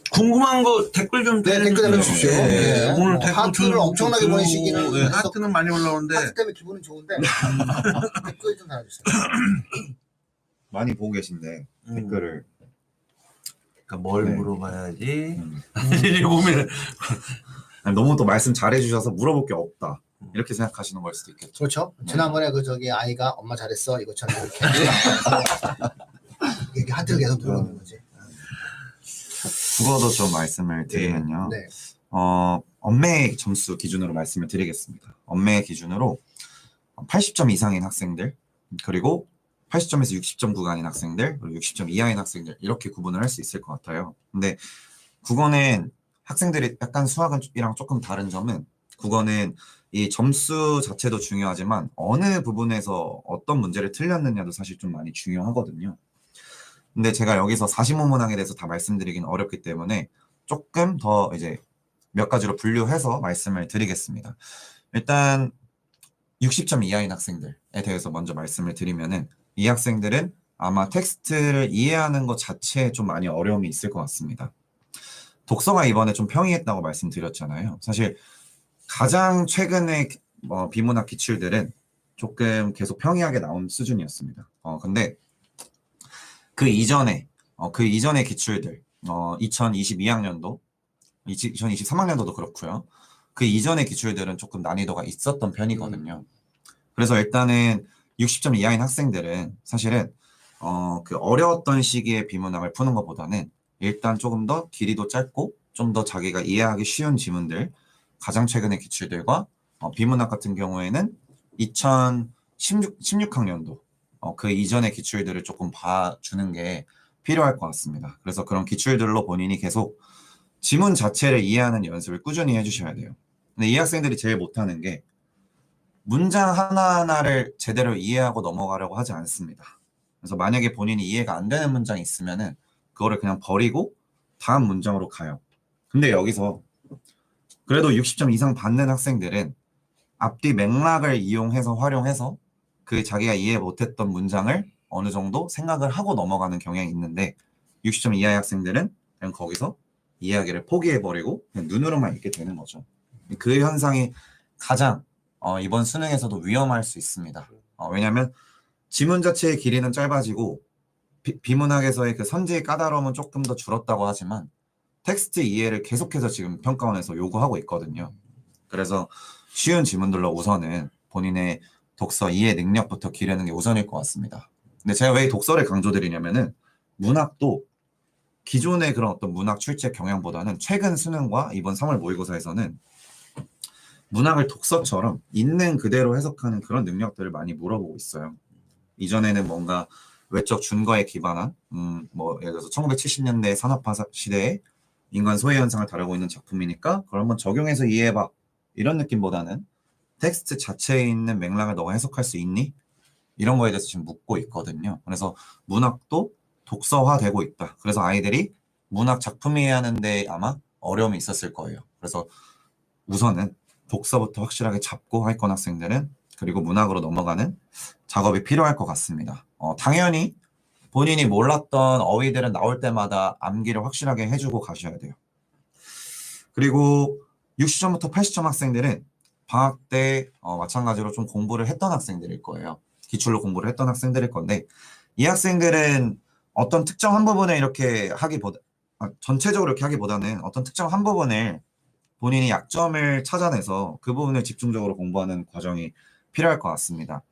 궁금한 거 댓글 좀 댓글 달아주십시오. 네. 오늘 댓글 하트를 엄청나게 보내시기는 네, 하트는 많이 올라오는데 하트 때문에 기분은 좋은데 댓글 좀 달아주세요. 많이 보고 계신데 댓글을 그러니까 뭘 네. 물어봐야지 이제 고민을 아니, 너무 또 말씀 잘해주셔서 물어볼 게 없다 이렇게 생각하시는 걸 수도 있겠죠. 그렇죠. 지난번에 아이가 엄마 잘했어 이것처럼 이렇게 이렇게 하트를 계속 누르는 거지. 국어도 좀 말씀을 드리면요. 네. 엄매 점수 기준으로 말씀을 드리겠습니다. 엄매 기준으로 80점 이상인 학생들, 그리고 80점에서 60점 구간인 학생들, 그리고 60점 이하인 학생들 이렇게 구분을 할 수 있을 것 같아요. 근데 국어는 학생들이 약간 수학이랑 조금 다른 점은, 국어는 이 점수 자체도 중요하지만 어느 부분에서 어떤 문제를 틀렸느냐도 사실 좀 많이 중요하거든요. 근데 제가 여기서 40문항에 대해서 다 말씀드리기는 어렵기 때문에 조금 더 이제 몇 가지로 분류해서 말씀을 드리겠습니다. 일단 60점 이하인 학생들에 대해서 먼저 말씀을 드리면은 이 학생들은 아마 텍스트를 이해하는 것 자체에 좀 많이 어려움이 있을 것 같습니다. 독서가 이번에 좀 평이했다고 말씀드렸잖아요. 사실 가장 최근에 비문학 기출들은 조금 계속 평이하게 나온 수준이었습니다. 근데 그 이전의 기출들, 2022학년도, 2023학년도도 그렇고요. 그 이전의 기출들은 조금 난이도가 있었던 편이거든요. 그래서 일단은 60점 이하인 학생들은 사실은 그 어려웠던 시기에 비문학을 푸는 것보다는 일단 조금 더 길이도 짧고 좀 더 자기가 이해하기 쉬운 지문들, 가장 최근의 기출들과 비문학 같은 경우에는 2016학년도 그 이전의 기출들을 조금 봐주는 게 필요할 것 같습니다. 그래서 그런 기출들로 본인이 계속 지문 자체를 이해하는 연습을 꾸준히 해주셔야 돼요. 근데 이 학생들이 제일 못하는 게 문장 하나하나를 제대로 이해하고 넘어가려고 하지 않습니다. 그래서 만약에 본인이 이해가 안 되는 문장이 있으면은 그거를 그냥 버리고 다음 문장으로 가요. 근데 여기서 그래도 60점 이상 받는 학생들은 앞뒤 맥락을 이용해서 활용해서 그 자기가 이해 못했던 문장을 어느 정도 생각을 하고 넘어가는 경향이 있는데 60점 이하의 학생들은 그냥 거기서 이야기를 포기해버리고 그냥 눈으로만 읽게 되는 거죠. 그 현상이 가장 이번 수능에서도 위험할 수 있습니다. 왜냐하면 지문 자체의 길이는 짧아지고 비문학에서의 그 선지의 까다로움은 조금 더 줄었다고 하지만 텍스트 이해를 계속해서 지금 평가원에서 요구하고 있거든요. 그래서 쉬운 지문들로 우선은 본인의 독서 이해 능력부터 기르는 게 우선일 것 같습니다. 근데 제가 왜 독서를 강조드리냐면은 문학도 기존의 그런 어떤 문학 출제 경향보다는 최근 수능과 이번 3월 모의고사에서는 문학을 독서처럼 있는 그대로 해석하는 그런 능력들을 많이 물어보고 있어요. 이전에는 뭔가 외적 준거에 기반한 예를 들어서 1970년대 산업화 시대에 인간 소외 현상을 다루고 있는 작품이니까 그걸 한번 적용해서 이해해봐 이런 느낌보다는 텍스트 자체에 있는 맥락을 너가 해석할 수 있니? 이런 거에 대해서 지금 묻고 있거든요. 그래서 문학도 독서화되고 있다. 그래서 아이들이 문학 작품 이해하는데 아마 어려움이 있었을 거예요. 그래서 우선은 독서부터 확실하게 잡고 할건 학생들은 그리고 문학으로 넘어가는 작업이 필요할 것 같습니다. 당연히 본인이 몰랐던 어휘들은 나올 때마다 암기를 확실하게 해주고 가셔야 돼요. 그리고 60점부터 80점 학생들은 방학 때 마찬가지로 좀 공부를 했던 학생들일 거예요. 기출로 공부를 했던 학생들일 건데 이 학생들은 어떤 특정 한 부분을 이렇게 전체적으로 이렇게 하기보다는 어떤 특정 한 부분을 본인이 약점을 찾아내서 그 부분을 집중적으로 공부하는 과정이 필요할 것 같습니다.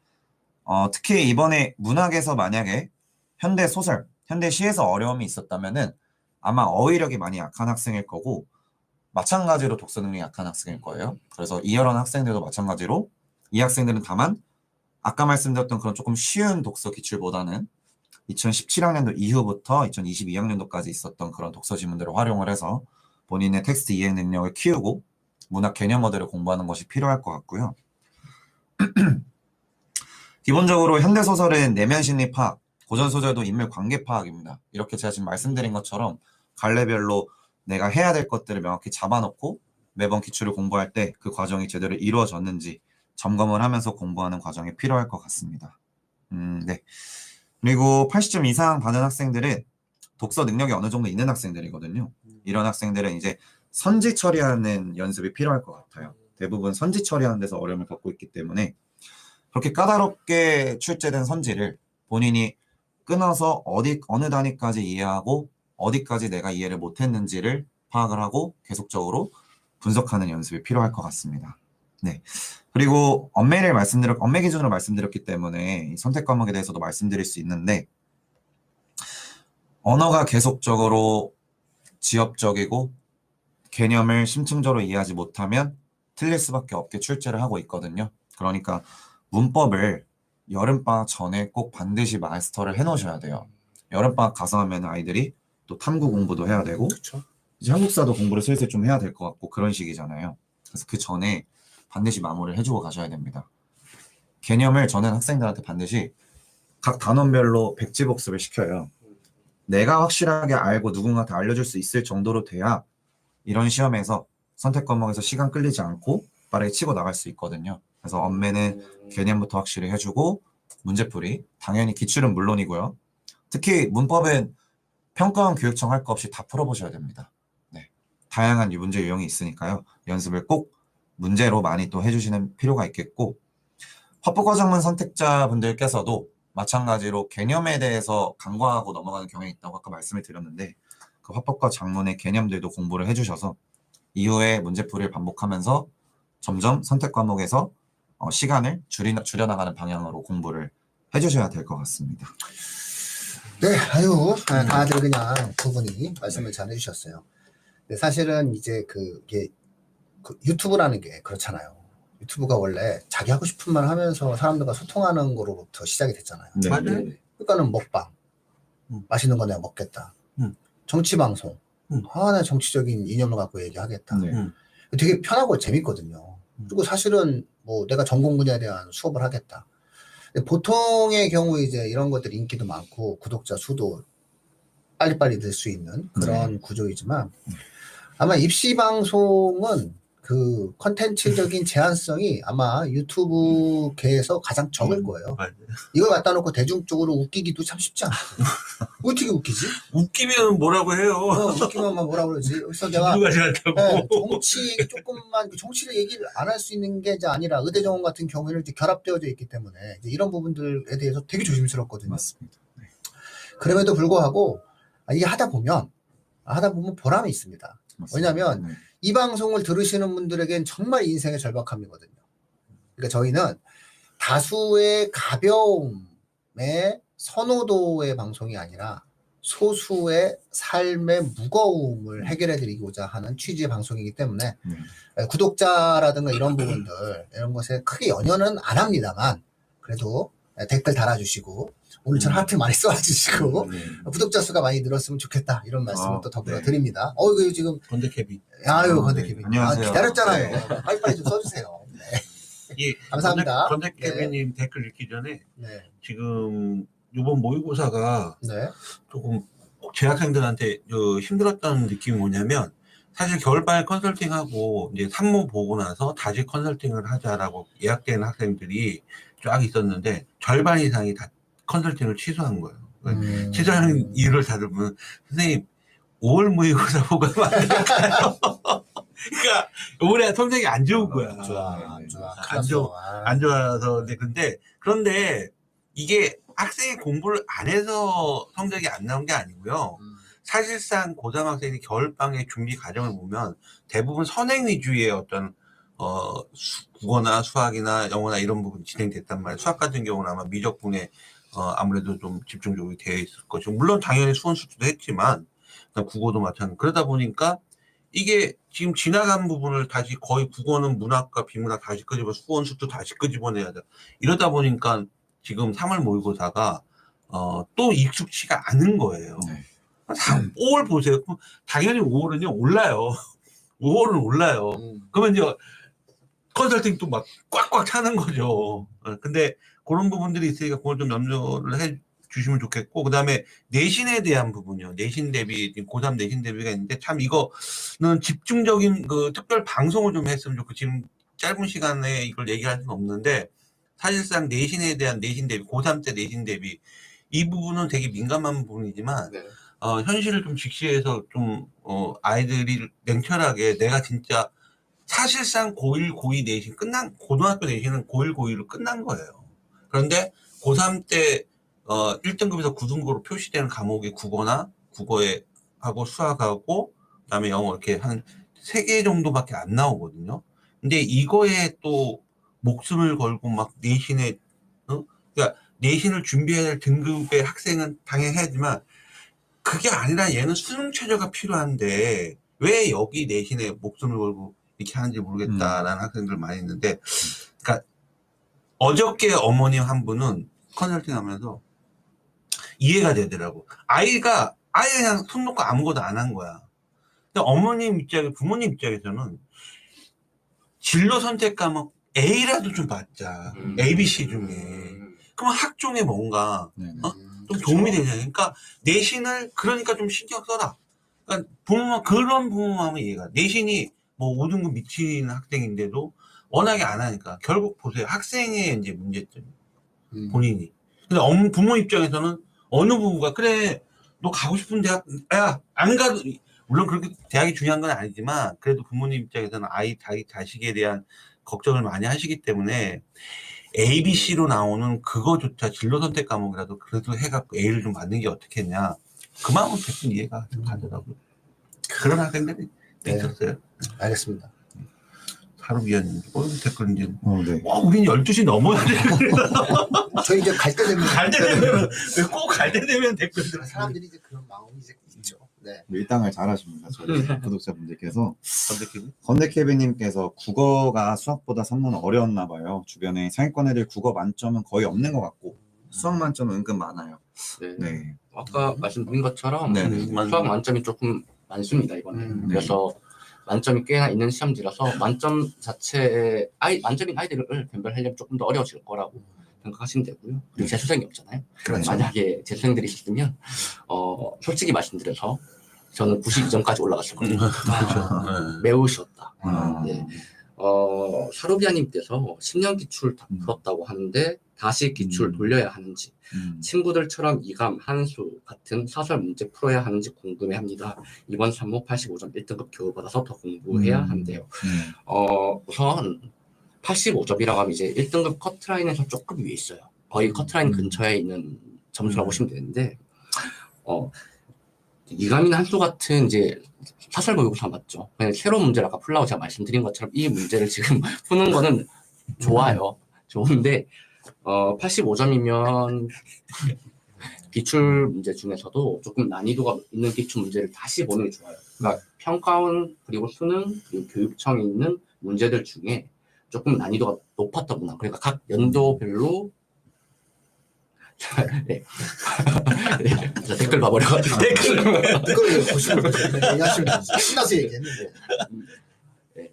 특히 이번에 문학에서 만약에 현대 소설, 현대 시에서 어려움이 있었다면은 아마 어휘력이 많이 약한 학생일 거고 마찬가지로 독서 능력이 약한 학생일 거예요. 그래서 이런 학생들도 마찬가지로 이 학생들은 다만 아까 말씀드렸던 그런 조금 쉬운 독서 기출보다는 2017학년도 이후부터 2022학년도까지 있었던 그런 독서 지문들을 활용을 해서 본인의 텍스트 이해 능력을 키우고 문학 개념어들을 공부하는 것이 필요할 것 같고요. 기본적으로 현대소설은 내면 심리 파악, 고전소설도 인물 관계 파악입니다. 이렇게 제가 지금 말씀드린 것처럼 갈래별로 내가 해야 될 것들을 명확히 잡아놓고 매번 기출을 공부할 때 그 과정이 제대로 이루어졌는지 점검을 하면서 공부하는 과정이 필요할 것 같습니다. 네. 그리고 80점 이상 받은 학생들은 독서 능력이 어느 정도 있는 학생들이거든요. 이런 학생들은 이제 선지 처리하는 연습이 필요할 것 같아요. 대부분 선지 처리하는 데서 어려움을 겪고 있기 때문에 그렇게 까다롭게 출제된 선지를 본인이 끊어서 어느 단위까지 이해하고 어디까지 내가 이해를 못했는지를 파악을 하고 계속적으로 분석하는 연습이 필요할 것 같습니다. 네. 그리고 엄매 기준으로 말씀드렸기 때문에 이 선택 과목에 대해서도 말씀드릴 수 있는데 언어가 계속적으로 지엽적이고 개념을 심층적으로 이해하지 못하면 틀릴 수밖에 없게 출제를 하고 있거든요. 그러니까 문법을 여름방학 전에 꼭 반드시 마스터를 해놓으셔야 돼요. 여름방학 가서 하면 아이들이 또 탐구 공부도 해야 되고 그렇죠. 이제 한국사도 공부를 슬슬 좀 해야 될 것 같고 그런 시기잖아요. 그래서 그 전에 반드시 마무리를 해주고 가셔야 됩니다. 개념을 저는 학생들한테 반드시 각 단원별로 백지복습을 시켜요. 내가 확실하게 알고 누군가한테 알려줄 수 있을 정도로 돼야 이런 시험에서 선택 과목에서 시간 끌리지 않고 빠르게 치고 나갈 수 있거든요. 그래서 언매는 개념부터 확실히 해주고 문제풀이 당연히 기출은 물론이고요. 특히 문법은 평가원 교육청 할 거 없이 다 풀어보셔야 됩니다. 네. 다양한 문제 유형이 있으니까요. 연습을 꼭 문제로 많이 또 해주시는 필요가 있겠고 화법과정문 선택자분들께서도 마찬가지로 개념에 대해서 간과하고 넘어가는 경향이 있다고 아까 말씀을 드렸는데 그 화법과 작문의 개념들도 공부를 해주셔서 이후에 문제풀이를 반복하면서 점점 선택 과목에서 시간을 줄여나가는 방향으로 공부를 해주셔야 될 것 같습니다. 네, 아유, 다들 그냥 두 분이 말씀을 잘 해주셨어요. 근데 사실은 이제 그게 유튜브라는 게 그렇잖아요. 유튜브가 원래 자기 하고 싶은 말 하면서 사람들과 소통하는 거로부터 시작이 됐잖아요. 네. 맞아요. 그러니까는 먹방, 맛있는 거 내가 먹겠다. 정치 방송, 나 정치적인 이념을 갖고 얘기하겠다. 네. 되게 편하고 재밌거든요. 그리고 사실은 뭐 내가 전공 분야에 대한 수업을 하겠다. 근데 보통의 경우 이제 이런 것들이 인기도 많고 구독자 수도 빨리빨리 늘 수 있는 그런 구조이지만 아마 입시 방송은 그 컨텐츠적인 제한성이 아마 유튜브계에서 가장 적을 거예요. 맞아요. 이걸 갖다 놓고 대중적으로 웃기기도 참 쉽지 않거든요. 어떻게 웃기지? 웃기면 뭐라고 해요. 웃기면 막 뭐라 그러지? 그래서 내가 누가 잘한다고. 네, 정치 얘기 조금만 정치를 얘기를 안 할 수 있는 게 이제 아니라 의대정원 같은 경우에는 이제 결합되어져 있기 때문에 이제 이런 부분들에 대해서 되게 조심스럽거든요. 맞습니다. 그럼에도 불구하고 이게 하다 보면 보람이 있습니다. 맞습니다. 왜냐하면 네. 이 방송을 들으시는 분들에겐 정말 인생의 절박함이거든요. 그러니까 저희는 다수의 가벼움의 선호도의 방송이 아니라 소수의 삶의 무거움을 해결해 드리고자 하는 취지의 방송이기 때문에 구독자라든가 이런 부분들 이런 것에 크게 연연은 안 합니다만 그래도 댓글 달아주시고 오늘처럼 하트 많이 쏴주시고 구독자 수가 많이 늘었으면 좋겠다 이런 말씀을 또 더불어 네. 드립니다. 이거 지금 건대 케빈. 아유 네. 건대케빈 안녕하세요. 기다렸잖아요. 네. 빨리빨리 좀 써주세요. 네. 예, 감사합니다. 건대 케빈님 댓글 읽기 전에 네. 지금 이번 모의고사가 네. 조금 재학생들한테 힘들었다는 느낌이 뭐냐면 사실 겨울방에 컨설팅하고 이제 상모 보고 나서 다시 컨설팅을 하자라고 예약된 학생들이 쫙 있었는데 절반 이상이 다 컨설팅을 취소한 거예요. 취소하는 이유를 다 들으면 선생님 5월 모의고사 보고 만들까요? 그러니까 올해 성적이 안 좋은 거야. 안 좋아. 안 큰일 좋아. 났어. 안 좋아서 그런데 이게 학생이 공부를 안 해서 성적이 안 나온 게 아니고요. 사실상 고3 학생이 겨울방의 준비 과정을 보면 대부분 선행 위주의 어떤 국어나 수학이나 영어나 이런 부분이 진행됐단 말이에요. 수학 같은 경우는 아마 미적분에 아무래도 좀 집중적으로 되어 있을 것이고 물론 당연히 수원 수투도 했지만 국어도 마찬가지. 그러다 보니까 이게 지금 지나간 부분을 다시 거의 국어는 문학과 비문학 다시 끄집어 수원 수투 다시 끄집어내야 돼. 이러다 보니까 지금 3월 모의고사가 또 익숙치가 않은 거예요. 네. 5월 보세요. 당연히 5월은요 올라요. 5월은 올라요. 그러면 이제 컨설팅 또 막 꽉꽉 차는 거죠. 근데 그런 부분들이 있으니까 그걸 좀 염려를 해 주시면 좋겠고 그다음에 내신에 대한 부분이요. 내신 대비 고3 내신 대비가 있는데 참 이거는 집중적인 그 특별 방송을 좀 했으면 좋고 지금 짧은 시간에 이걸 얘기할 수는 없는데 사실상 내신에 대한 내신 대비 고3 때 내신 대비 이 부분은 되게 민감한 부분이지만 네. 현실을 좀 직시해서 좀 아이들이 냉철하게 내가 진짜 사실상 고1, 고2 내신 고등학교 내신은 고1, 고2로 끝난 거예요. 그런데 고3 때 1등급에서 9등급으로 표시되는 과목이 국어에 하고 수학하고 그다음에 영어 이렇게 한 3개 정도밖에 안 나오거든요. 근데 이거에 또 목숨을 걸고 막 내신에 그러니까 내신을 준비해야 될 등급의 학생은 당연히 해야지만 그게 아니라 얘는 수능 최저가 필요한데 왜 여기 내신에 목숨을 걸고 이렇게 하는지 모르겠다라는 학생들 많이 있는데 그러니까 어저께 어머님 한 분은 컨설팅 하면서 이해가 되더라고. 아이가 아예 그냥 손 놓고 아무것도 안 한 거야. 근데 부모님 입장에서는 진로 선택 과목 A라도 좀 받자. A, B, C 중에. 그럼 학종에 뭔가 좀 도움이 되잖아요. 그러니까 내신을 그러니까 좀 신경 써라. 그러니까 부모만 그런 부모마음은 이해가. 내신이 뭐 5등급 미치는 학생인데도 워낙에 안 하니까 결국 보세요. 학생의 이제 문제점 본인이. 근데 부모 입장에서는 어느 부부가 그래 너 가고 싶은 대학 야 안 가도 물론 그렇게 대학이 중요한 건 아니지만 그래도 부모님 입장에서는 자기 자식에 대한 걱정을 많이 하시기 때문에 ABC로 나오는 그거조차 진로 선택 과목이라도 그래도 해갖고 A를 좀 받는 게 어떻겠냐. 그 마음은 대충 이해가 가더라고요. 그런 학생들이 있었어요. 알겠습니다. 하루비언님 댓글 이제 네. 와 우린 12시 넘어야 돼. 저희 이제 갈 때 되면 갈 때 되면 꼭 갈 때 되면 댓글들 사람들이 이제 그런 마음이 이제 있죠. 네. 밀당을 잘하십니다. 저희 구독자분들께서. 선택해도 건대케비님께서 국어가 수학보다 산문 어려웠나 봐요. 주변에 상위권 애들 국어 만점은 거의 없는 것 같고 수학 만점은 은근 많아요. 네. 네. 아까 말씀드린 것처럼 네. 수학 만점이 조금 많습니다 이번에. 그래서 만점이 꽤나 있는 시험지라서 만점 자체에 만점인 아이들을 변별하려면 조금 더 어려워질 거라고 생각하시면 되고요. 그리고 재수생이 없잖아요. 그렇죠. 만약에 재수생들이 있었으면 솔직히 말씀드려서 저는 92점까지 올라갔을 거예요. 그렇죠. 매우 쉬웠다. 아, 네. 사루비아님께서 10년 기출 다 풀었다고 하는데 다시 기출 돌려야 하는지 친구들처럼 이감, 한수 같은 사설 문제 풀어야 하는지 궁금해합니다. 이번 3모 85점 1등급 교육 받아서 더 공부해야 한대요. 우선 85점이라고 하면 이제 1등급 커트라인에서 조금 위에 있어요. 거의 커트라인 근처에 있는 점수라고 보시면 되는데 이감이나 한수 같은 이제 사설 모의고사 맞죠? 그냥 새로운 문제를 아까 풀라고 제가 말씀드린 것처럼 이 문제를 지금 푸는 거는 좋아요. 좋은데 85점이면 기출 문제 중에서도 조금 난이도가 있는 기출 문제를 다시 보는 게 좋아요. 그러니까 평가원 그리고 수능 그리고 교육청에 있는 문제들 중에 조금 난이도가 높았던 문항. 그러니까 각 연도별로 네. 네. 댓글 봐버려가지고 댓글 보시면 얘기하시면 신나서 얘기했는데 네.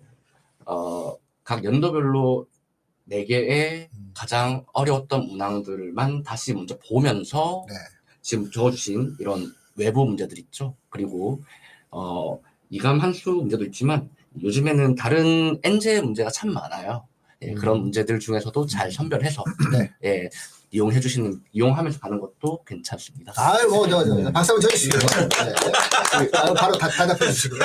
각 연도별로 4개의 가장 어려웠던 문항들만 다시 먼저 보면서 네. 지금 적어주신 이런 외부 문제들 있죠. 그리고 이감 한수 문제도 있지만 요즘에는 다른 엔제 문제가 참 많아요. 예, 그런 문제들 중에서도 잘 선별해서 네. 예, 이용하면서 가는 것도 괜찮습니다. 아유 뭐 박수 한번 쳐주시고요. 네. 바로 대답해 주시고요.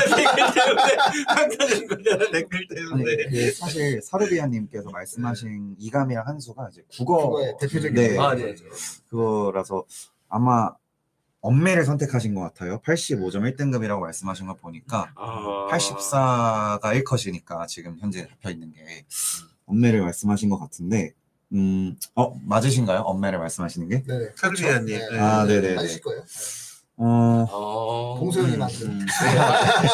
한다는 거잖아 댓글 아니, 때문에. 그 사실 사르비아님께서 말씀하신 이감이랑 한수가 이제 국어 그거의 대표적인 네. 네. 그거라서 아마 엄매를 선택하신 것 같아요. 85점 1등급이라고 말씀하신 거 보니까 84가 1컷이니까 지금 현재 잡혀 있는 게 엄매를 말씀하신 것 같은데 맞으신가요? 엄매를 말씀하시는 게? 네. 사르비아님. 네. 아, 네네. 맞으실 거예요. 네. 봉소연님한테.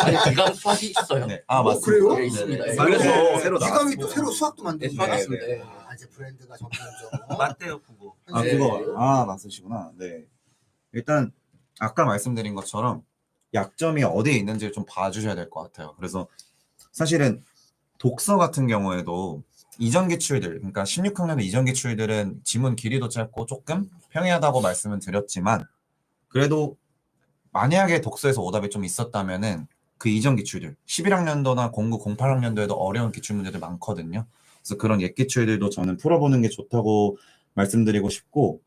아니, 이감 수학이 있어요. 네. 아, 맞습니다. 그래요? 네, 있습니다. 예. 그래서 새로 이감이 또 새로 수학도 네, 만드는 수학 네, 있습니다. 예. 이제 브랜드가 점점 좀 맞대요 그거. 아, 네. 그거. 맞으시구나. 네. 일단, 아까 말씀드린 것처럼 약점이 어디에 있는지를 좀 봐주셔야 될 것 같아요. 그래서 사실은 독서 같은 경우에도 이전 기출들, 그러니까 16학년의 이전 기출들은 지문 길이도 짧고 조금 평이하다고 말씀은 드렸지만, 그래도 만약에 독서에서 오답이 좀 있었다면은 그 이전 기출들, 11학년도나 09, 08학년도에도 어려운 기출 문제들 많거든요. 그래서 그런 옛 기출들도 저는 풀어보는 게 좋다고 말씀드리고 싶고,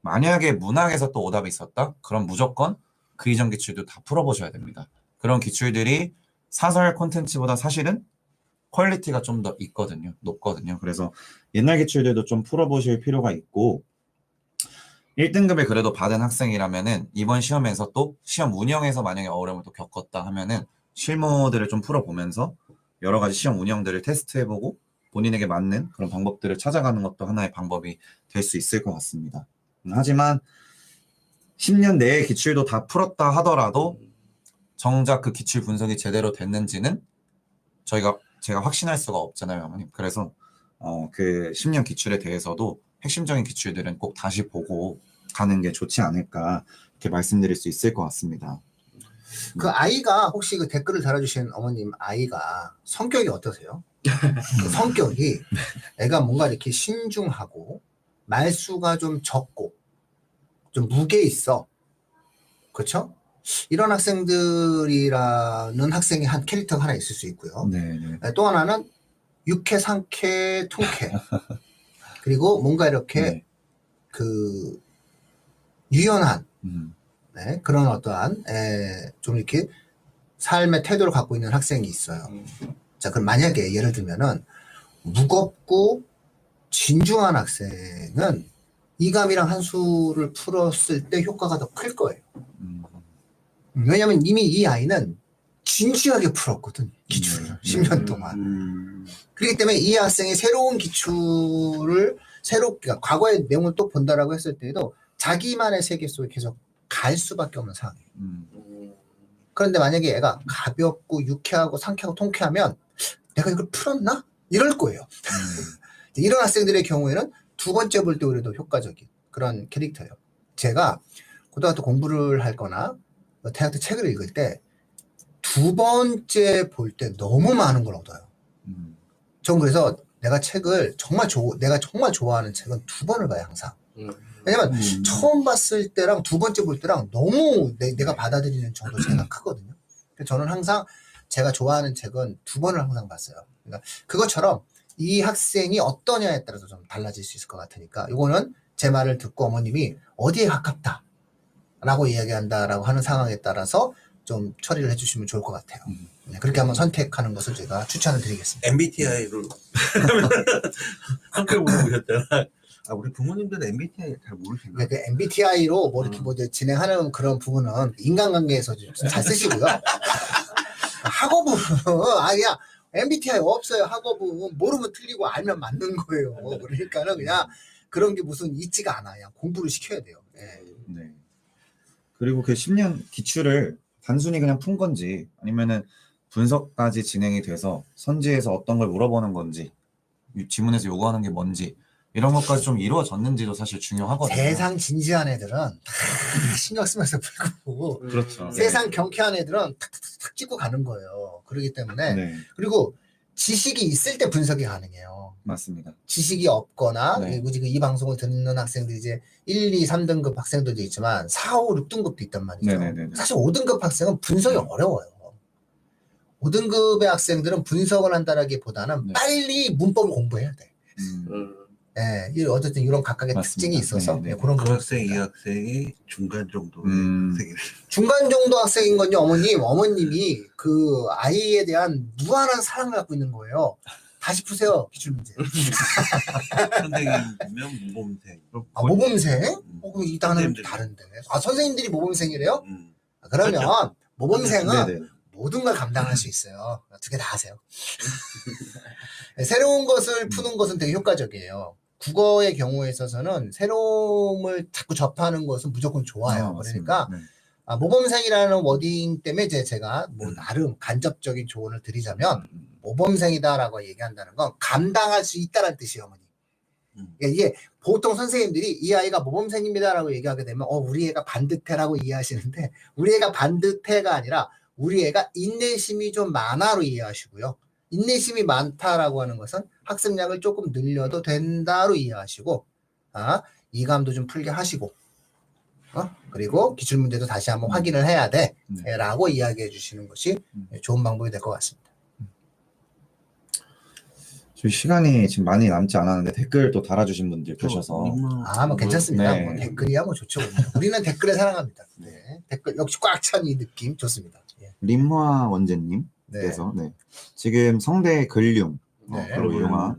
만약에 문항에서 또 오답이 있었다? 그럼 무조건 그 이전 기출도 다 풀어보셔야 됩니다. 그런 기출들이 사설 콘텐츠보다 사실은 퀄리티가 좀 더 있거든요. 높거든요. 그래서 옛날 기출들도 좀 풀어보실 필요가 있고 1등급을 그래도 받은 학생이라면은 이번 시험에서 또 시험 운영에서 만약에 어려움을 또 겪었다 하면은 실무들을 좀 풀어보면서 여러 가지 시험 운영들을 테스트해보고 본인에게 맞는 그런 방법들을 찾아가는 것도 하나의 방법이 될 수 있을 것 같습니다. 하지만 10년 내에 기출도 다 풀었다 하더라도 정작 그 기출 분석이 제대로 됐는지는 제가 확신할 수가 없잖아요, 어머님. 그래서 그 10년 기출에 대해서도 핵심적인 기출들은 꼭 다시 보고 가는 게 좋지 않을까 이렇게 말씀드릴 수 있을 것 같습니다. 그 아이가 혹시 그 댓글을 달아주신 어머님 아이가 성격이 어떠세요? 그 성격이 애가 뭔가 이렇게 신중하고 말수가 좀 적고 좀 무게 있어. 그렇죠? 이런 학생들이라는 학생이 한 캐릭터가 하나 있을 수 있고요. 네. 또 하나는 유쾌, 상쾌, 통쾌. 그리고 뭔가 이렇게 네. 그 유연한 음. 네, 그런 어떠한 좀 이렇게 삶의 태도를 갖고 있는 학생이 있어요. 자, 그럼 만약에 예를 들면은 무겁고 진중한 학생은 이감이랑 한수를 풀었을 때 효과가 더 클 거예요. 왜냐면 이미 이 아이는 진지하게 풀었거든, 기출을. 10년 동안. 그렇기 때문에 이 학생이 새로운 기출을 그러니까 과거의 내용을 또 본다라고 했을 때에도 자기만의 세계 속에 계속 갈 수밖에 없는 상황이에요. 그런데 만약에 얘가 가볍고 유쾌하고 상쾌하고 통쾌하면 내가 이걸 풀었나? 이럴 거예요. 이런 학생들의 경우에는 두 번째 볼 때 오히려 효과적인 그런 캐릭터예요. 제가 고등학교 공부를 할 거나 대학 때 책을 읽을 때 두 번째 볼 때 너무 많은 걸 얻어요. 전 그래서 내가 내가 정말 좋아하는 책은 두 번을 봐요, 항상. 왜냐면 처음 봤을 때랑 두 번째 볼 때랑 너무 내가 받아들이는 정도 차이가 크거든요. 그래서 저는 항상 제가 좋아하는 책은 두 번을 항상 봤어요. 그러니까 그것처럼 이 학생이 어떠냐에 따라서 좀 달라질 수 있을 것 같으니까 이거는 제 말을 듣고 어머님이 어디에 가깝다 라고 이야기한다라고 하는 상황에 따라서 좀 처리를 해주시면 좋을 것 같아요. 네, 그렇게 한번 선택하는 것을 제가 추천을 드리겠습니다. MBTI로 함께 물어보셨잖아. 우리 부모님들은 MBTI 잘 모르시나? 그 MBTI로 뭐 이렇게 뭐 이제 진행하는 그런 부분은 인간관계에서 좀 잘 쓰시고요. 학업은 아니야. MBTI 없어요. 학업은 모르면 틀리고 알면 맞는 거예요. 그러니까는 그냥 그런 게 무슨 있지가 않아요. 공부를 시켜야 돼요. 네. 네. 그리고 그 10년 기출을 단순히 그냥 푼 건지 아니면은 분석까지 진행이 돼서 선지에서 어떤 걸 물어보는 건지 지문에서 요구하는 게 뭔지 이런 것까지 좀 이루어졌는지도 사실 중요하거든요. 세상 진지한 애들은 다 신경 쓰면서 풀고 그렇죠. 세상 경쾌한 애들은 탁탁탁 찍고 가는 거예요. 그렇기 때문에 네, 그리고 지식이 있을 때 분석이 가능해요. 맞습니다. 지식이 없거나 네. 지금 이 방송을 듣는 학생들이 이제 1, 2, 3등급 학생들도 있지만 4, 5, 6등급도 있단 말이죠. 네네네. 사실 5등급 학생은 분석이 어려워요. 5등급의 학생들은 분석을 한다라기보다는 네. 빨리 문법을 공부해야 돼. 예, 어쨌든 이런 각각의 맞습니다. 특징이 있어서 네, 네. 예, 그런 그 부분이 학생, 이 있습니다. 학생이 중간 정도 학생이 중간 정도 학생인 건요, 어머님이 그 아이에 대한 무한한 사랑을 갖고 있는 거예요. 다시 푸세요, 기출문제. 선생님이면 모범생. 모범생? 그럼 이 단어는 선생님들이. 다른데. 선생님들이 모범생이래요? 음. 그러면 그렇죠. 모범생은 네네. 모든 걸 감당할 수 있어요. 두 개 다 하세요. 새로운 것을 푸는 것은 되게 효과적이에요. 국어의 경우에 있어서는 새로움을 자꾸 접하는 것은 무조건 좋아요. 그러니까 네. 모범생이라는 워딩 때문에 이제 제가 뭐 나름 간접적인 조언을 드리자면 모범생이다라고 얘기한다는 건 감당할 수 있다는 뜻이에요, 어머니. 그러니까 이게 보통 선생님들이 이 아이가 모범생입니다라고 얘기하게 되면 우리 애가 반듯해라고 이해하시는데 우리 애가 반듯해가 아니라 우리 애가 인내심이 좀 많아로 이해하시고요. 인내심이 많다라고 하는 것은 학습량을 조금 늘려도 된다로 이해하시고 이감도 좀 풀게 하시고 그리고 기출문제도 다시 한번 확인을 해야 돼 네. 라고 이야기해 주시는 것이 좋은 방법이 될 것 같습니다. 저희 시간이 지금 많이 남지 않았는데 댓글 또 달아주신 분들 계셔서 뭐 괜찮습니다. 네. 뭐 댓글이야 뭐 좋죠. 우리는 댓글에 사랑합니다. 네. 댓글 역시 꽉 찬 이 느낌 좋습니다. 예. 림화 원재님께서 네. 지금 성대 근융 네. 그리고 용화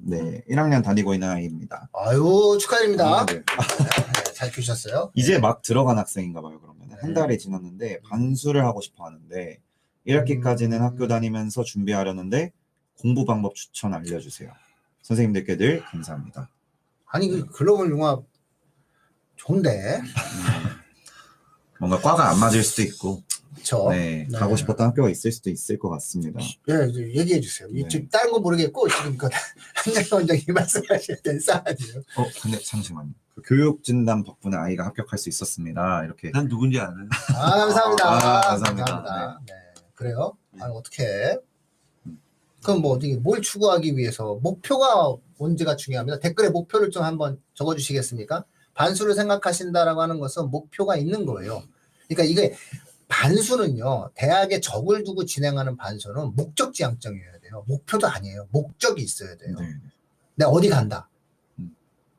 1학년 다니고 있는 아이입니다. 아유 축하드립니다. 네. 네, 잘 키우셨어요. 이제 막 들어간 학생인가 봐요. 그러면 한 달이 지났는데 반수를 하고 싶어 하는데 1학기까지는 학교 다니면서 준비하려는데 공부 방법 추천 알려주세요. 선생님들께 늘 감사합니다. 아니 그 글로벌 융합 좋은데. 뭔가 과가 안 맞을 수도 있고 그렇죠. 네, 가고 싶었던 학교가 있을 수도 있을 것 같습니다. 네, 이제 얘기해 주세요. 네. 지금 다른 건 모르겠고 지금 그 한장희 원장님이 말씀하셔야 될 사안이에요. 근데 잠시만요. 그 교육 진단 덕분에 아이가 합격할 수 있었습니다. 이렇게. 난 누군지 아는. 감사합니다. 감사합니다. 네, 그래요? 아니 어떻게? 그럼 뭐 어떻게 뭘 추구하기 위해서 목표가 문제가 중요합니다. 댓글에 목표를 좀 한번 적어주시겠습니까? 반수를 생각하신다라고 하는 것은 목표가 있는 거예요. 그러니까 이게 반수는요, 대학에 적을 두고 진행하는 반수는 목적지향적이어야 돼요. 목표도 아니에요. 목적이 있어야 돼요. 네. 내가 어디 간다. 음.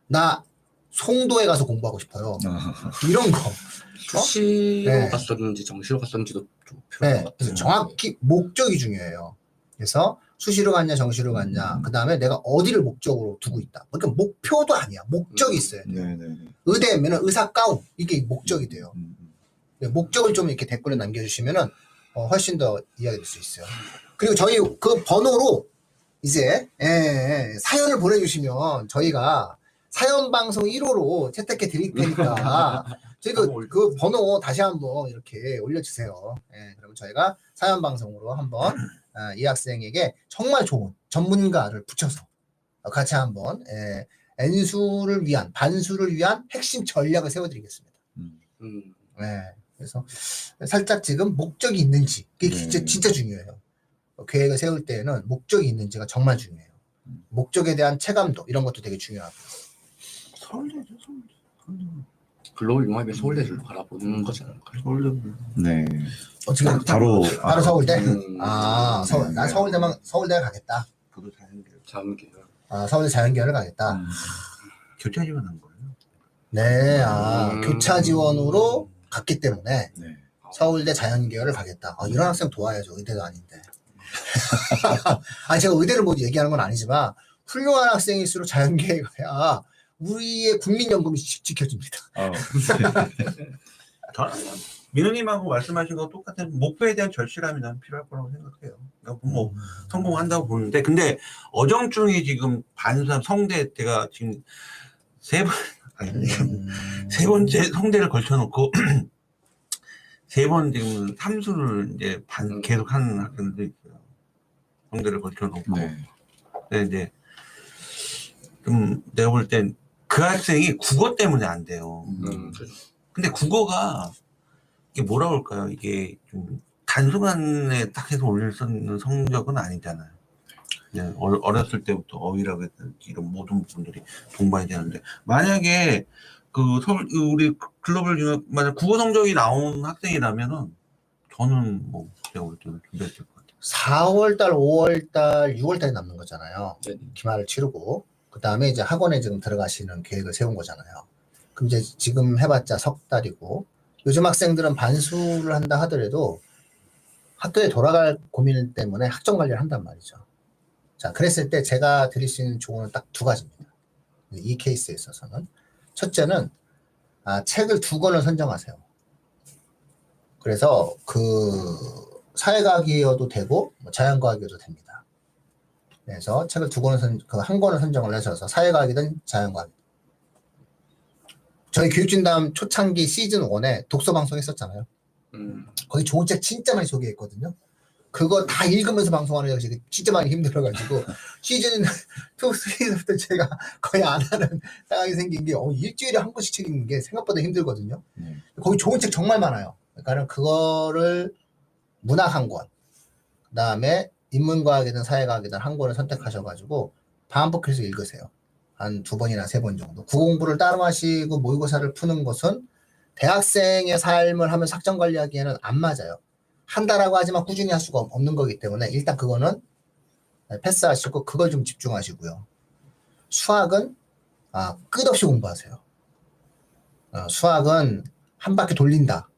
나 송도에 가서 공부하고 싶어요. 아, 이런 거. 수시로 네. 갔었는지 정시로 갔었는지도 좀 필요한 네. 것 그래서 같아요. 정확히 목적이 중요해요. 그래서 수시로 갔냐 정시로 갔냐. 그 다음에 내가 어디를 목적으로 두고 있다. 그러니까 목표도 아니야. 목적이 있어야 돼요. 네, 네, 네. 의대면 의사 가운 이게 목적이 돼요. 네, 목적을 좀 이렇게 댓글에 남겨주시면은 훨씬 더 이야기될 수 있어요. 그리고 저희 그 번호로 이제 사연을 보내주시면 저희가 사연 방송 1호로 채택해 드릴 테니까 저희 그 번호 다시 한번 이렇게 올려주세요. 그러면 저희가 사연 방송으로 한번 이 학생에게 정말 좋은 전문가를 붙여서 같이 한번 N수를 위한 반수를 위한 핵심 전략을 세워드리겠습니다. 그래서 살짝 지금 목적이 있는지 그게 진짜 중요해요. 계획을 세울 때에는 목적이 있는지가 정말 중요해요. 목적에 대한 체감도 이런 것도 되게 중요하고. 서울대죠, 서울대. 글로벌 융합의 서울대를 바라보는 거지 않을까요? 서울대. 네. 어떻게 바로 바로 서울대? 음. 서울. 난 네. 서울대 가겠다. 저도 자연계열. 자연계열. 서울대 자연계열을 가겠다. 교차 지원한 거예요. 네, 교차 지원으로 음. 갔기 때문에 네. 서울대 자연계열을 가겠다. 이런 학생 도와야죠. 의대도 아닌데. 제가 의대를 뭐 얘기하는 건 아니지만 훌륭한 학생일수록 자연계에 가야 우리의 국민연금이 지켜집니다. 저는 민우님하고 말씀하신 거 똑같은 목표에 대한 절실함이 난 필요할 거라고 생각해요. 그러니까 뭐 성공한다고 보는데 근데 어정쩡히 지금 반수한 성대 제가 지금 세 번째 성대를 걸쳐놓고 세 번 지금 삼수를 이제 계속 하는 학생들도 있어요. 성대를 걸쳐놓고. 네. 근데 이제 좀 내가 볼 땐 그 학생이 국어 때문에 안 돼요. 근데 국어가 이게 뭐라 그럴까요? 이게 좀 단순간에 딱 해서 올릴 수 있는 성적은 아니잖아요. 그냥 어렸을 때부터 어휘라고 했든지 이런 모든 부분들이 동반이 되는데 만약에 우리 글로벌 융합 만약 국어 성적이 나온 학생이라면은 저는 뭐 제가 올 때는 준비했을 것 같아요. 4월달, 5월달, 6월달에 남는 거잖아요. 네. 기말을 치르고 그 다음에 이제 학원에 지금 들어가시는 계획을 세운 거잖아요. 그럼 이제 지금 해봤자 석 달이고 요즘 학생들은 반수를 한다 하더라도 학교에 돌아갈 고민 때문에 학점 관리를 한단 말이죠. 자, 그랬을 때 제가 드릴 수 있는 조언은 딱 두 가지입니다. 이 케이스에 있어서는 첫째는 책을 2권을 선정하세요. 그래서 사회과학이어도 되고 자연과학이어도 됩니다. 그래서 책을 2권을 한 권을 선정을 하셔서 사회과학이든 자연과학. 저희 교육진담 초창기 시즌 1에 독서 방송 했었잖아요. 거기 좋은 책 진짜 많이 소개했거든요. 그거 다 읽으면서 방송하는 게 진짜 많이 힘들어가지고 시즌 2, 3부터 제가 거의 안 하는 상황이 생긴 게 일주일에 한 권씩 책 읽는 게 생각보다 힘들거든요. 거기 좋은 책 정말 많아요. 그러니까 그거를 문학 한 권, 그 다음에 인문과학이든 사회과학이든 한 권을 선택하셔가지고 반복해서 읽으세요. 한 2번이나 3번 정도. 국어공부를 따로 하시고 모의고사를 푸는 것은 대학생의 삶을 하면서 학점 관리하기에는 안 맞아요. 한다라고 하지만 꾸준히 할 수가 없는 거기 때문에 일단 그거는 패스하시고 그걸 좀 집중하시고요. 수학은 끝없이 공부하세요. 수학은 한 바퀴 돌린다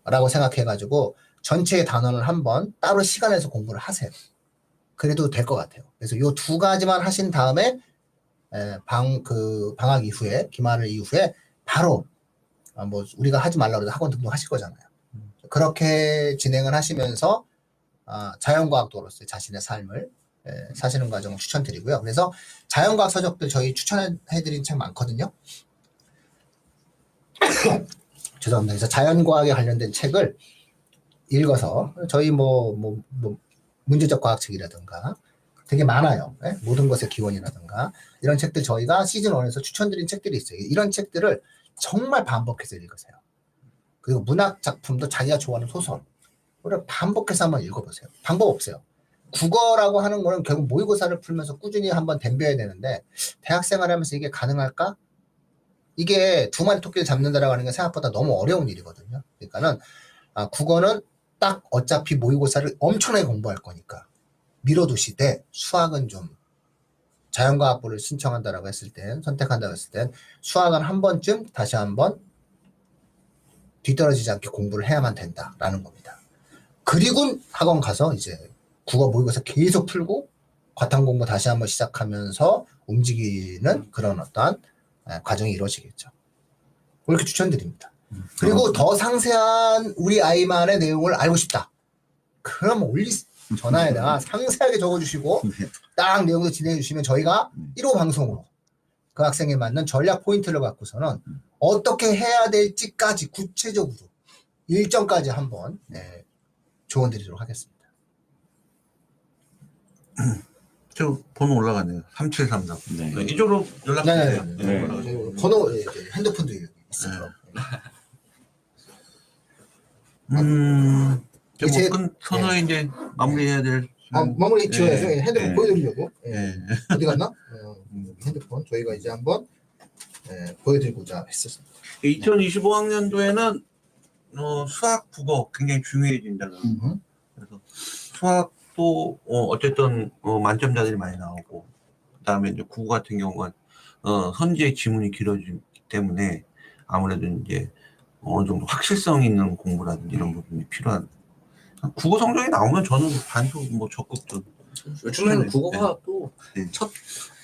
라고 생각해가지고 전체의 단원을 한번 따로 시간에서 공부를 하세요. 그래도 될 것 같아요. 그래서 이 2가지만 하신 다음에 방학 이후에 기말 이후에 바로 뭐 우리가 하지 말라고 해도 학원 등록하실 거잖아요. 그렇게 진행을 하시면서 자연과학도로서의 자신의 삶을 사시는 과정을 추천드리고요. 그래서 자연과학 서적들 저희 추천해드린 책 많거든요. 죄송합니다. 그래서 자연과학에 관련된 책을 읽어서 저희 문제적 과학책이라든가 되게 많아요. 모든 것의 기원이라든가 이런 책들 저희가 시즌 1에서 추천드린 책들이 있어요. 이런 책들을 정말 반복해서 읽으세요. 그리고 문학 작품도 자기가 좋아하는 소설을 반복해서 한번 읽어보세요. 방법 없어요. 국어라고 하는 거는 결국 모의고사를 풀면서 꾸준히 한번 덤벼야 되는데 대학생활 하면서 이게 가능할까? 이게 두 마리 토끼를 잡는다라고 하는 게 생각보다 너무 어려운 일이거든요. 그러니까는 국어는 딱 어차피 모의고사를 엄청나게 공부할 거니까 미뤄두시되 수학은 좀 자연과학부를 신청한다라고 했을 땐 선택한다고 했을 땐 수학은 한 번쯤 다시 한번 뒤떨어지지 않게 공부를 해야만 된다라는 겁니다. 그리고 학원 가서 이제 국어 모의고사 계속 풀고 과탐 공부 다시 한번 시작하면서 움직이는 그런 어떠한 과정이 이루어지겠죠. 그렇게 추천드립니다. 그리고 더 상세한 우리 아이만의 내용을 알고 싶다. 그럼 전화에다가 상세하게 적어주시고 딱 내용도 진행해 주시면 저희가 1호 방송으로 그 학생에 맞는 전략 포인트를 갖고서는 어떻게 해야 될지까지 구체적으로 일정까지 한번 조언 드리도록 하겠습니다. 저 번호 올라가네요. 3733. 네. 이쪽으로 연락주세요. 네. 번호, 핸드폰도 있어요. 이제 뭐 서서히 이제 마무리해야 될. 마무리 지어야죠. 네. 핸드폰 네. 보여드리려고. 네. 어디 갔나? 핸드폰 저희가 이제 한번 보여드리고자 했었습니다. 2025학년도에는 수학, 국어 굉장히 중요해진다는. 그래서 수학도 어쨌든 만점자들이 많이 나오고, 그다음에 이제 국어 같은 경우는 선지의 지문이 길어지기 때문에 아무래도 이제 어느 정도 확실성 있는 공부라든지 이런 부분이 필요한. 국어 성적이 나오면 저는 반수 뭐 적극 좀. 요즘에는 국어가 또 네. 첫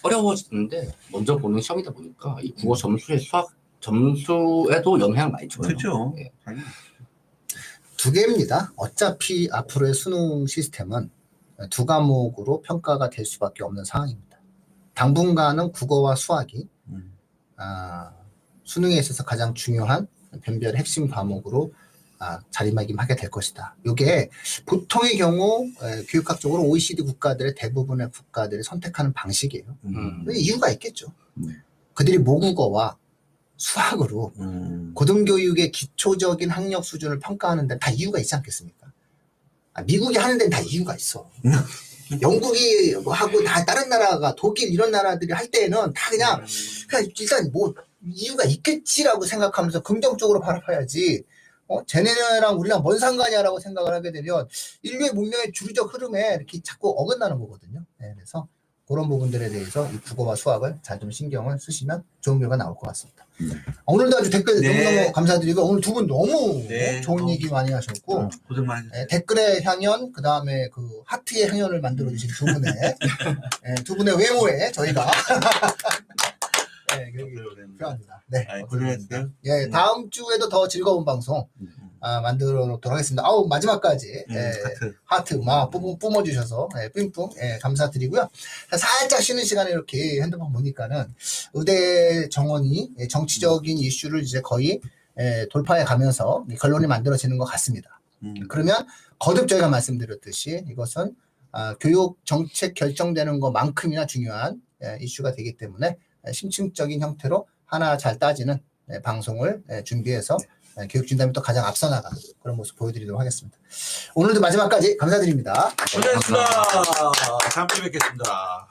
어려워지는데 먼저 보는 시험이다 보니까 이 국어 점수에 수학 점수에도 영향을 많이 줘요. 그렇죠. 예. 두 개입니다. 어차피 앞으로의 수능 시스템은 두 과목으로 평가가 될 수밖에 없는 상황입니다. 당분간은 국어와 수학이 수능에 있어서 가장 중요한 변별 핵심 과목으로 자리매김하게 될 것이다. 이게 보통의 경우 교육학적으로 OECD 국가들의 대부분의 국가들이 선택하는 방식이에요. 이유가 있겠죠. 그들이 모국어와 수학으로 고등교육의 기초적인 학력 수준을 평가하는 데는 다 이유가 있지 않겠습니까? 미국이 하는 데는 다 이유가 있어. 영국이 하고 다 다른 나라가 독일 이런 나라들이 할 때는 다 그냥 일단 뭐 이유가 있겠지라고 생각하면서 긍정적으로 바라봐야지. 쟤네랑 우리랑 뭔 상관이야라고 생각을 하게 되면 인류의 문명의 주류적 흐름에 이렇게 자꾸 어긋나는 거거든요. 그래서 그런 부분들에 대해서 이 국어와 수학을 잘 좀 신경을 쓰시면 좋은 결과 나올 것 같습니다. 오늘도 아주 댓글 너무너무 감사드리고 오늘 두 분 너무 좋은 얘기 많이 하셨고 고생 많이 했어요. 댓글의 향연 그 다음에 그 하트의 향연을 만들어 주신 두 분의 외모에 저희가 필요합니다. 네, 고생했어요. 예, 다음 주에도 더 즐거운 방송 만들어 놓도록 하겠습니다. 마지막까지 하트 막 뿜어주셔서 뿜뿜 감사드리고요. 살짝 쉬는 시간에 이렇게 핸드폰 보니까는 의대 정원이 정치적인 이슈를 이제 거의 돌파해 가면서 결론이 만들어지는 것 같습니다. 그러면 거듭 저희가 말씀드렸듯이 이것은 교육 정책 결정되는 것만큼이나 중요한 이슈가 되기 때문에 심층적인 형태로 하나 잘 따지는 방송을 준비해서 교육진담이 또 가장 앞서 나가는 그런 모습 보여드리도록 하겠습니다. 오늘도 마지막까지 감사드립니다. 고생했습니다. 다음 주에 뵙겠습니다.